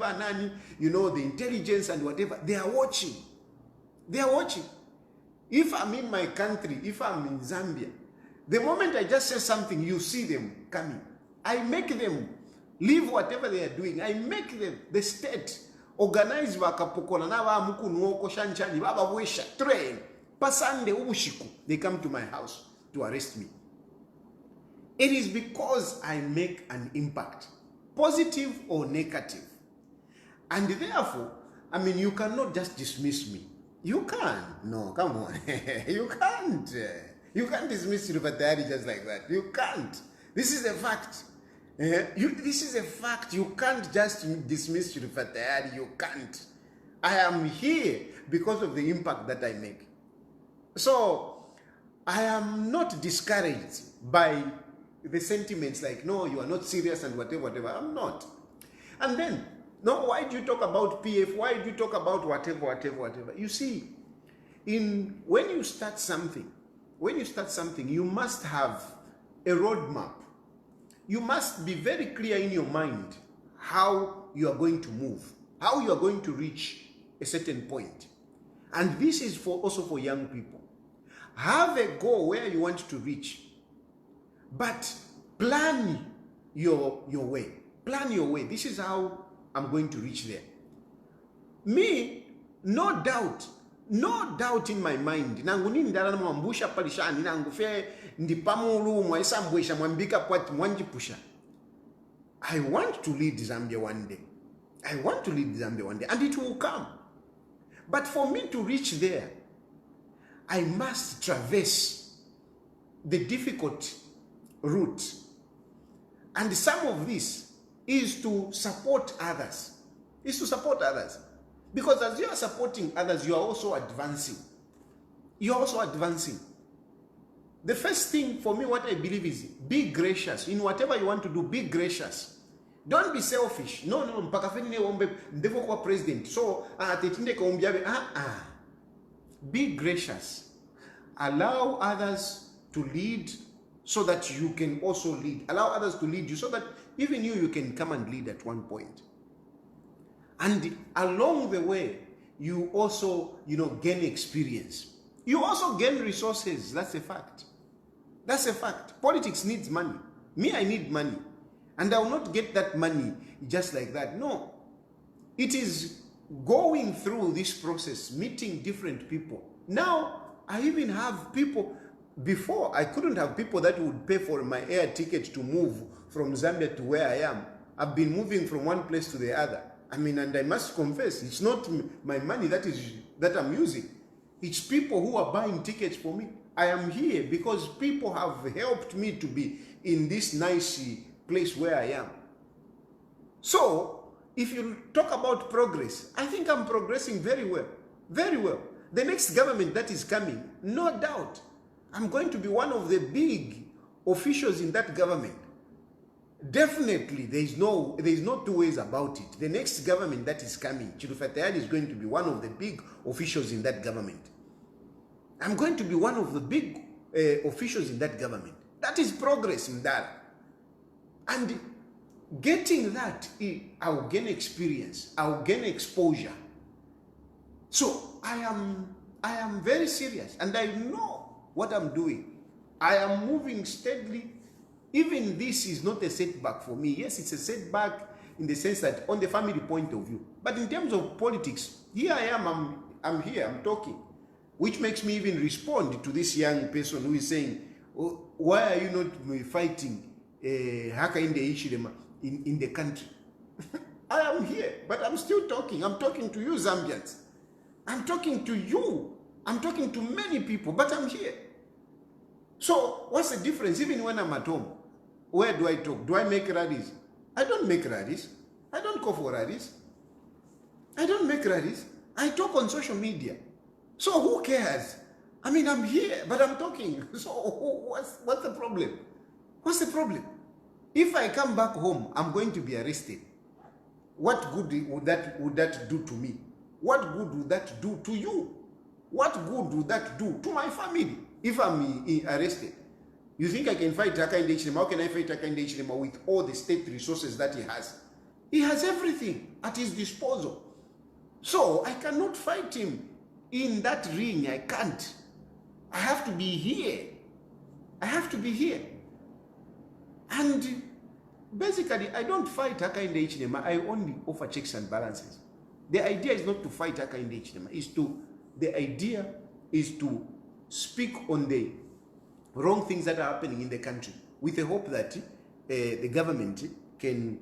the intelligence and whatever, they are watching. If I'm in my country, if I'm in Zambia, the moment I just say something, you see them coming. I make them leave whatever they are doing. I make the state organize vakapokola na vamuku nuoko shanchani vavavwesha train pasande ubushiku. They come to my house to arrest me. It is because I make an impact, positive or negative. And therefore, I mean, you cannot just dismiss me. You can't. No, come on. You can't. You can't dismiss Rupatayari just like that. You can't. This is a fact. This is a fact. You can't just dismiss Rupatayari. You can't. I am here because of the impact that I make. So, I am not discouraged by the sentiments like, no, you are not serious and whatever. I'm not. And then, no, why do you talk about PF? Why do you talk about whatever? You see, when you start something, you must have a roadmap. You must be very clear in your mind how you are going to move, how you are going to reach a certain point. And this is also for young people. Have a goal where you want to reach, but plan your way. Plan your way. This is how I'm going to reach there. Me, no doubt in my mind. I want to lead Zambia one day. And it will come. But for me to reach there, I must traverse the difficult route. And some of this is to support others. Because as you are supporting others, you are also advancing. The first thing for me, what I believe is, be gracious. In whatever you want to do, be gracious. Don't be selfish. No, mpakafeni ombe ndevo kwa president. So, tetinde ka umbiabe. Be gracious. Allow others to lead so that you can also lead. Allow others to lead you so that even you can come and lead at one point. And along the way, you also, gain experience. You also gain resources. That's a fact. Politics needs money. Me, I need money. And I will not get that money just like that. No. It is going through this process, meeting different people. Now, I even have people. Before, I couldn't have people that would pay for my air ticket to move from Zambia to where I am. I've been moving from one place to the other. I mean, and I must confess, it's not my money that I'm using. It's people who are buying tickets for me. I am here because people have helped me to be in this nice place where I am. So, if you talk about progress, I think I'm progressing very well. Very well. The next government that is coming, no doubt, I'm going to be one of the big officials in that government. Definitely, there is no two ways about it. The next government that is coming, Chirufatayari is going to be one of the big officials in that government. I'm going to be one of the big officials in that government. That is progress in that. And getting that, I'll gain experience. I'll gain exposure. So I am very serious, and I know what I'm doing. I am moving steadily. Even this is not a setback for me. Yes, it's a setback in the sense that on the family point of view. But in terms of politics, here I am, I'm here, I'm talking. Which makes me even respond to this young person who is saying, oh, why are you not fighting Hakainde Hichilema in the country? I am here, but I'm still talking. I'm talking to you, Zambians. I'm talking to you. I'm talking to many people, but I'm here. So what's the difference? Even when I'm at home, where do I talk? Do I make rallies? I don't make rallies. I don't go for rallies. I don't make rallies. I talk on social media. So who cares? I mean, I'm here, but I'm talking. So what's the problem? What's the problem? If I come back home, I'm going to be arrested. What good would that do to me? What good would that do to you? What good would that do to my family if I'm arrested? You think I can fight Hakainde Hichilema? How can I fight Hakainde Hichilema with all the state resources that he has? He has everything at his disposal. So I cannot fight him in that ring. I can't. I have to be here. I have to be here. And basically, I don't fight Hakainde Hichilema. I only offer checks and balances. The idea is not to fight Hakainde Hichilema. The idea is to speak on the wrong things that are happening in the country with the hope that the government can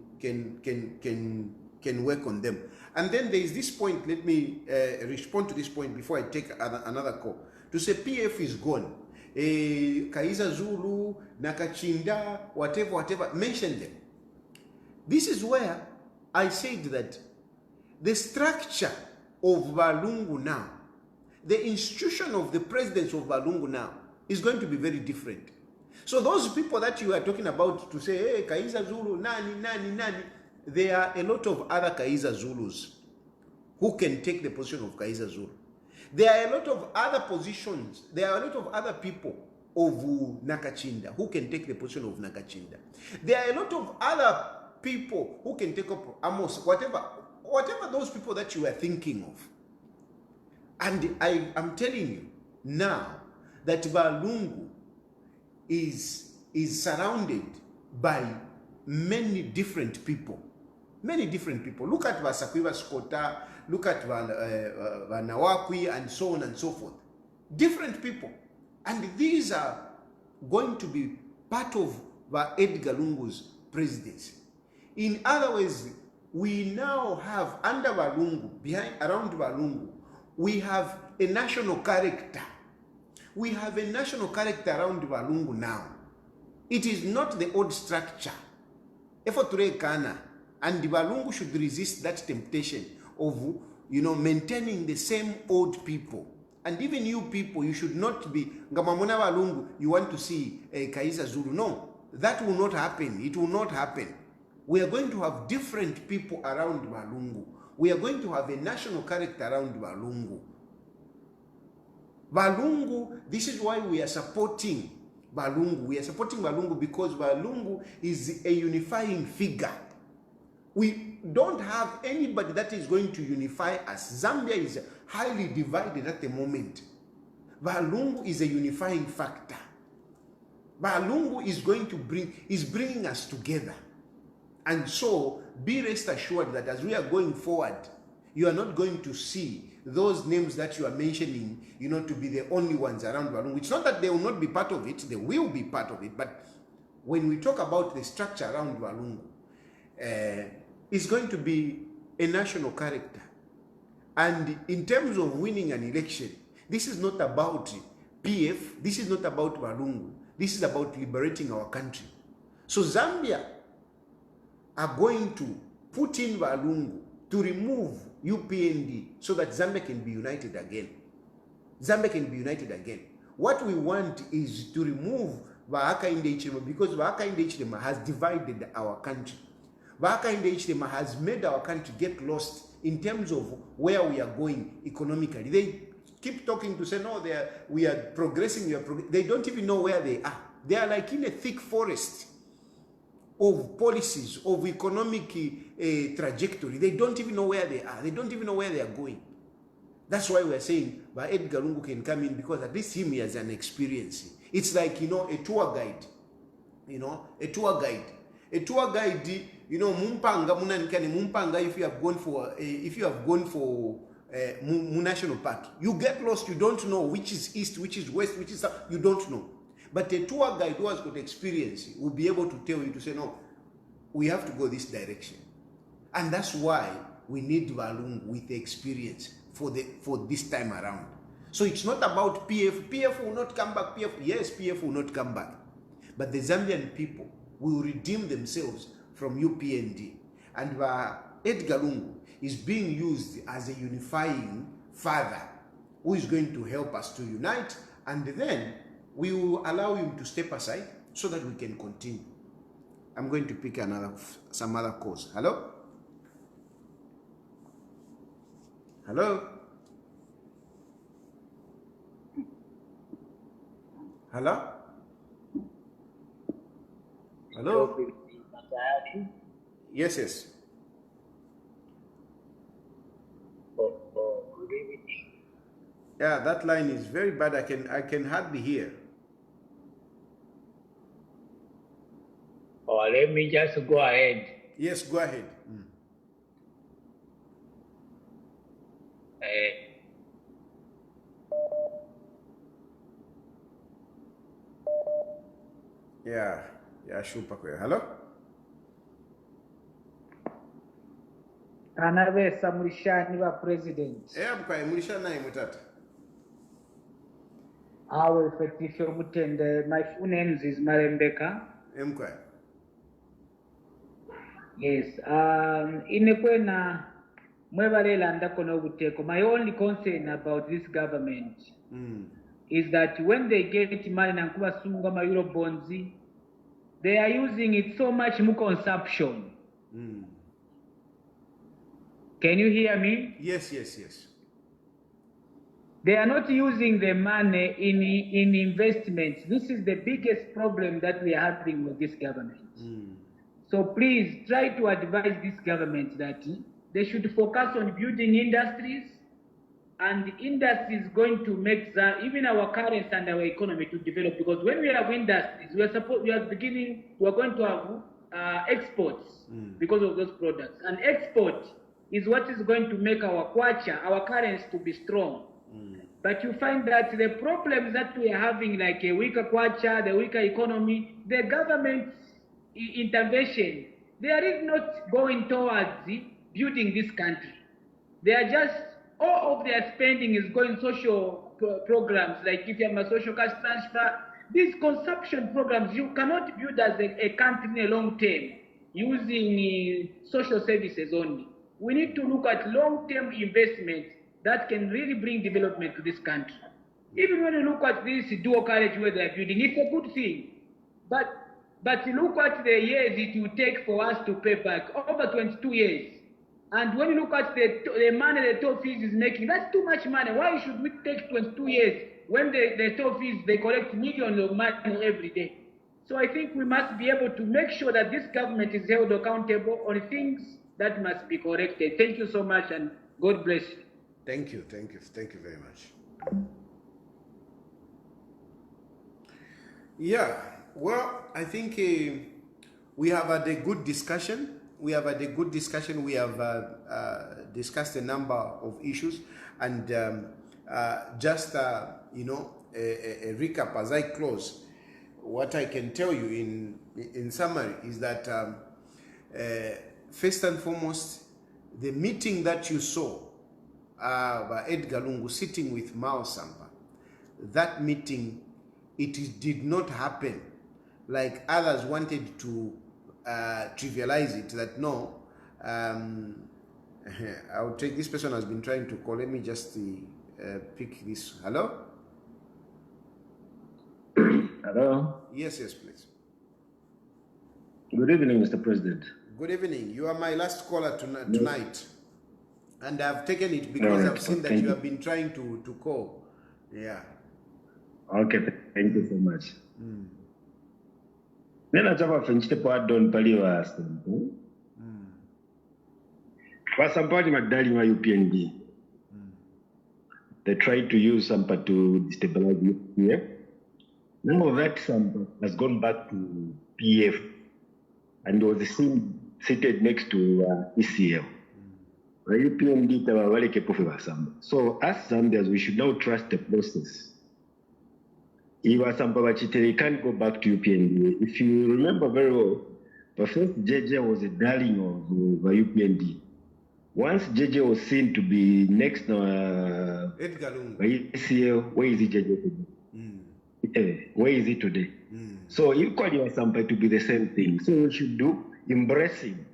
work on them. And then there is this point. Let me respond to this point before I take another call. To say PF is gone. Kaiza Zulu, Nakachinda, whatever, mention them. This is where I said that the structure of Lungu now, the institution of the presidents of Lungu now is going to be very different. So those people that you are talking about to say, hey, Kaiza Zulu, nani, there are a lot of other Kaiza Zulus who can take the position of Kaiza Zulu. There are a lot of other positions, there are a lot of other people of Nakachinda who can take the position of Nakachinda. There are a lot of other people who can take up Amos, whatever those people that you are thinking of. And I am telling you now that Lungu is surrounded by many different people. Many different people. Look at Vasakwiva Skota, look at Vanawakwi, and so on and so forth. Different people. And these are going to be part of Edgar Lungu's presidency. In other words, we now have under Lungu, around Lungu, we have a national character. We have a national character around Lungu now. It is not the old structure. And Lungu should resist that temptation of, maintaining the same old people. And even you people, you should not be, Ngamamona Lungu, you want to see Kaiza Zulu. No, that will not happen. It will not happen. We are going to have different people around Lungu. We are going to have a national character around Lungu. Lungu, this is why we are supporting Lungu. We are supporting Lungu because Lungu is a unifying figure. We don't have anybody that is going to unify us. Zambia is highly divided at the moment. Lungu is a unifying factor. Lungu is bringing us together. And so, be rest assured that as we are going forward, you are not going to see those names that you are mentioning, to be the only ones around Lungu. It's not that they will not be part of it, they will be part of it, but when we talk about the structure around Lungu, it's going to be a national character. And in terms of winning an election, this is not about PF, this is not about Lungu, this is about liberating our country. So Zambia are going to put in Lungu to remove UPND so that Zambia can be united again. Zambia can be united again. What we want is to remove Hakainde Hichilema because Hakainde Hichilema has divided our country. Hakainde Hichilema has made our country get lost in terms of where we are going economically. They keep talking to say, no, we are progressing, they don't even know where they are. They are like in a thick forest of policies, of economic trajectory. They don't even know where they are. They don't even know where they are going. That's why we are saying Edgar Lungu can come in because at least he has an experience. It's like, a tour guide. A tour guide. A tour guide, mumpanga munanikani mumpanga if you have gone for national park. You get lost, you don't know which is east, which is west, which is south, you don't know. But a tour guide who has got experience will be able to tell you to say, no, we have to go this direction. And that's why we need Lungu with the experience for this time around. So it's not about PF. PF will not come back. PF will not come back. But the Zambian people will redeem themselves from UPND. And Edgar Lungu is being used as a unifying father who is going to help us to unite, and then we will allow him to step aside so that we can continue. I'm going to pick some other calls. Hello? Hello? Hello? Hello? Yes. Yeah, that line is very bad. I can hardly hear. Ole. let me just go ahead. Yes, go ahead. Yeah, shupa kwe. Hello? Anavesa mulishani wa president. Mkwae mulishani naye mutata. Awe fetisho mutende. My full name is Marembeka. Mkwae. Yes. Inekwena mwebalela ndako no buteko. My only concern about this government is that when they get money na kuba sunga ma euro bonds, they are using it so much more consumption. Can you hear me? Yes. They are not using the money in investments. This is the biggest problem that we are having with this government. So please try to advise this government that they should focus on building industries, and the industry is going to make even our currency and our economy to develop. Because when we have industries, we are going to have exports because of those products, and export is what is going to make our kwacha, our currency, to be strong. But you find that the problems that we are having, like a weaker kwacha, the weaker economy, the government's intervention, they are not going towards building this country. They are just, all of their spending is going social programs, like if you have a social cash transfer, these consumption programs, you cannot build as a country in a long term using social services only. We need to look at long-term investment that can really bring development to this country. Even when you look at this dual carriage where they are building, it's a good thing. But look at the years it will take for us to pay back, over 22 years. And when you look at the money the toll fees is making, that's too much money. Why should we take 22 years when the toll fees, they collect millions of money every day? So I think we must be able to make sure that this government is held accountable on things that must be corrected. Thank you so much, and God bless you. Thank you very much. Yeah, well, I think we have had a good discussion. We have discussed a number of issues, and just a recap as I close. What I can tell you in summary is that first and foremost, the meeting that you saw by Edgar Lungu sitting with Mao Sampa, that meeting, it did not happen like others wanted to trivialize it, that no, I'll take, this person has been trying to call. Let me just pick this. Hello? Hello? Yes, please. Good evening, Mr. President. Good evening. You are my last caller tonight. And I've taken it because I've seen that you have been trying to call. Yeah. Okay, thank you so much. Nena chapa fenchite po adon pali wa Sampo. Wa Sampo ni magdali wa UPND. They tried to use Sampa to destabilize UPF. Now that Sampa has gone back to PF and was seen seated next to ECL. UPND tawawale kepofe wa Sampa. So as Zambians, we should now trust the process. If they can't go back to UPND. If you remember very well, the first JJ was a darling of UPND. Once JJ was seen to be next to Edgar Lungu. ACL, where is he JJ today? Where is he today? So equally was somebody to be the same thing. So we should embrace him.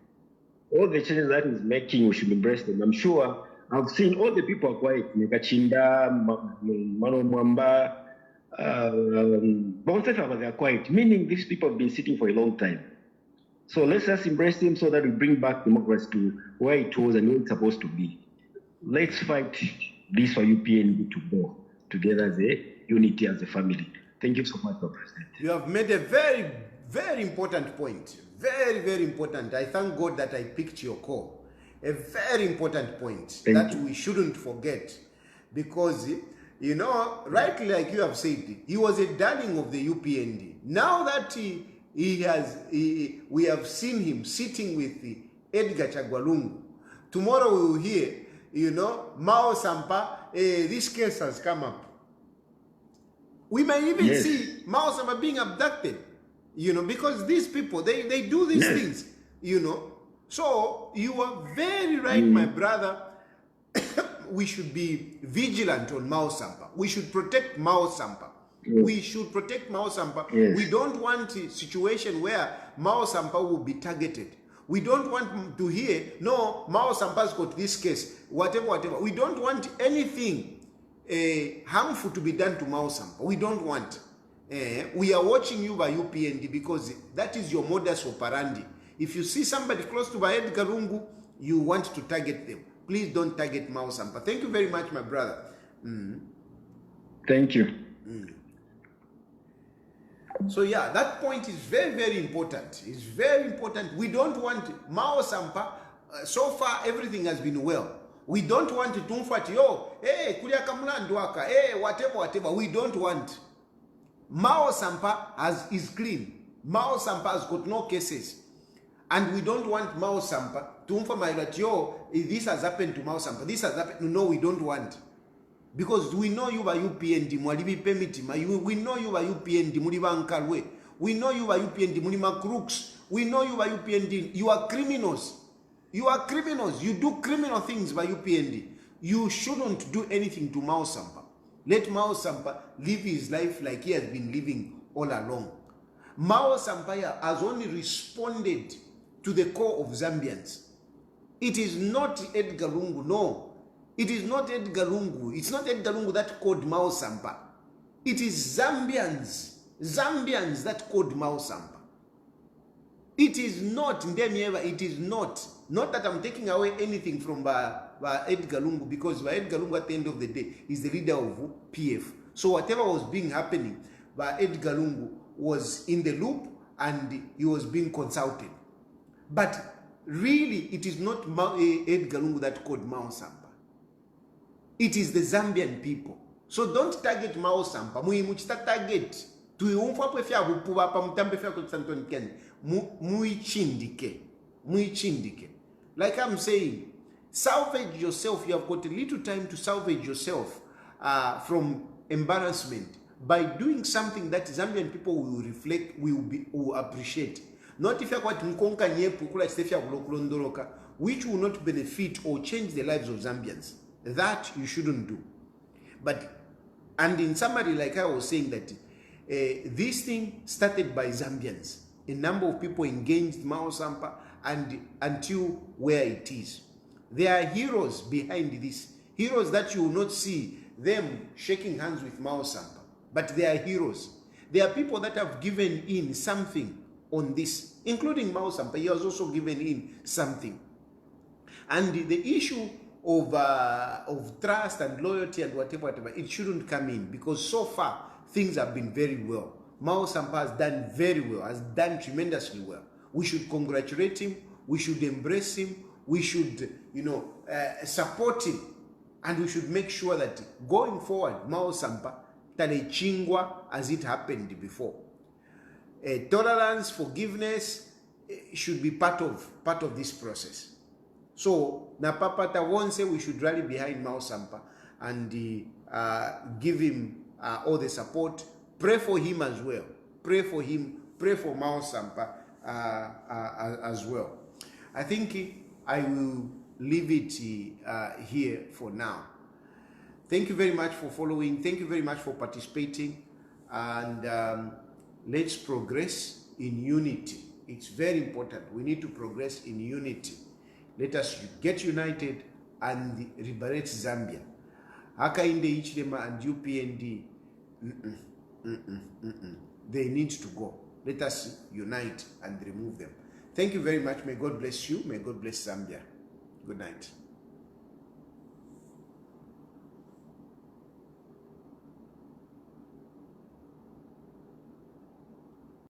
All the changes that he's making, we should embrace them. I'm sure I've seen all the people are quiet. Nekachinda, Mano Mwamba, they are quiet, meaning these people have been sitting for a long time. So let's just embrace them so that we bring back democracy to where it was and where it's supposed to be. Let's fight this for UPNB to go together as a unity, as a family. Thank you so much, Mr. President. You have made a very, very important point. Very, very important. I thank God that I picked your call. A very important point that we shouldn't forget, because rightly, like you have said, he was a darling of the UPND. Now that we have seen him sitting with the Edgar Chagwa Lungu. Tomorrow we will hear, Mao Sampa, this case has come up. We may even see Mao Sampa being abducted, because these people, they do these things, So you are very right, my brother. We should be vigilant on Mao Sampa. We should protect Mao Sampa. We should protect Mao Sampa. We don't want a situation where Mao Sampa will be targeted. We don't want to hear, no, Mao Sampa's got this case, whatever. We don't want anything harmful to be done to Mao Sampa. We don't want. We are watching you by UPND because that is your modus operandi. If you see somebody close to Edgar Lungu, you want to target them. Please don't target Mao Sampa. Thank you very much, my brother. Thank you. So yeah, that point is very, very important. It's very important. We don't want Mao Sampa. So far, everything has been well. We don't want to tumfat, hey, kulia kamulanduaka, hey, whatever. We don't want. Mao Sampa is clean. Mao Sampa has got no cases. And we don't want Mao Sampa to inform that, this has happened to Mao Sampa. This has happened. No, we don't want. Because we know you by UPND, we know you by UPND, Mulibankarwe. We know you by UPND, Mulima crooks. We know you by UPND. You are criminals. You are criminals. You do criminal things by UPND. You shouldn't do anything to Mao Sampa. Let Mao Sampa live his life like he has been living all along. Mao Sampa has only responded to the call of Zambians. It is not Edgar Lungu, no. It is not Edgar Lungu. It's not Edgar Lungu that called Mao Sampa. It is Zambians that called Mao Sampa. It is not, it is not. Not that I'm taking away anything from Edgar Lungu, because Edgar Lungu at the end of the day is the leader of PF. So whatever was being happening, Edgar Lungu was in the loop and he was being consulted. But really, it is not Edgar Lungu that called Mao Sampa. It is the Zambian people. So don't target Mao Sampa. Muimuchita target. Tuiumfa pefya bupuwa pa mtambe fya kutsantoni kene. Muichindike. Like I'm saying, salvage yourself. You have got a little time to salvage yourself from embarrassment by doing something that Zambian people will reflect, will appreciate. Not if you are nkonka nyepu kula chitefya kulokulondoroka, which will not benefit or change the lives of Zambians. That you shouldn't do. And in summary, like I was saying, that this thing started by Zambians. A number of people engaged Mao Sampa and until where it is. There are heroes behind this. Heroes that you will not see them shaking hands with Mao Sampa. But they are heroes. There are people that have given in something on this, including Mao Sampa. He has also given in something. And the issue of trust and loyalty and whatever, it shouldn't come in, because so far things have been very well. Mao Sampa has done very well, has done tremendously well. We should congratulate him, we should embrace him, we should, support him, and we should make sure that going forward, Mao Sampa tale chingwa as it happened before. Tolerance, forgiveness should be part of this process. So, Napapata won't say we should rally behind Mao Sampa and give him all the support. Pray for him as well. Pray for him. Pray for Mao Sampa as well. I think I will leave it here for now. Thank you very much for following. Thank you very much for participating. And let's progress in unity. It's very important. We need to progress in unity. Let us get united and liberate Zambia. Hakainde, Hichilema, and UPND, they need to go. Let us unite and remove them. Thank you very much. May God bless you. May God bless Zambia. Good night.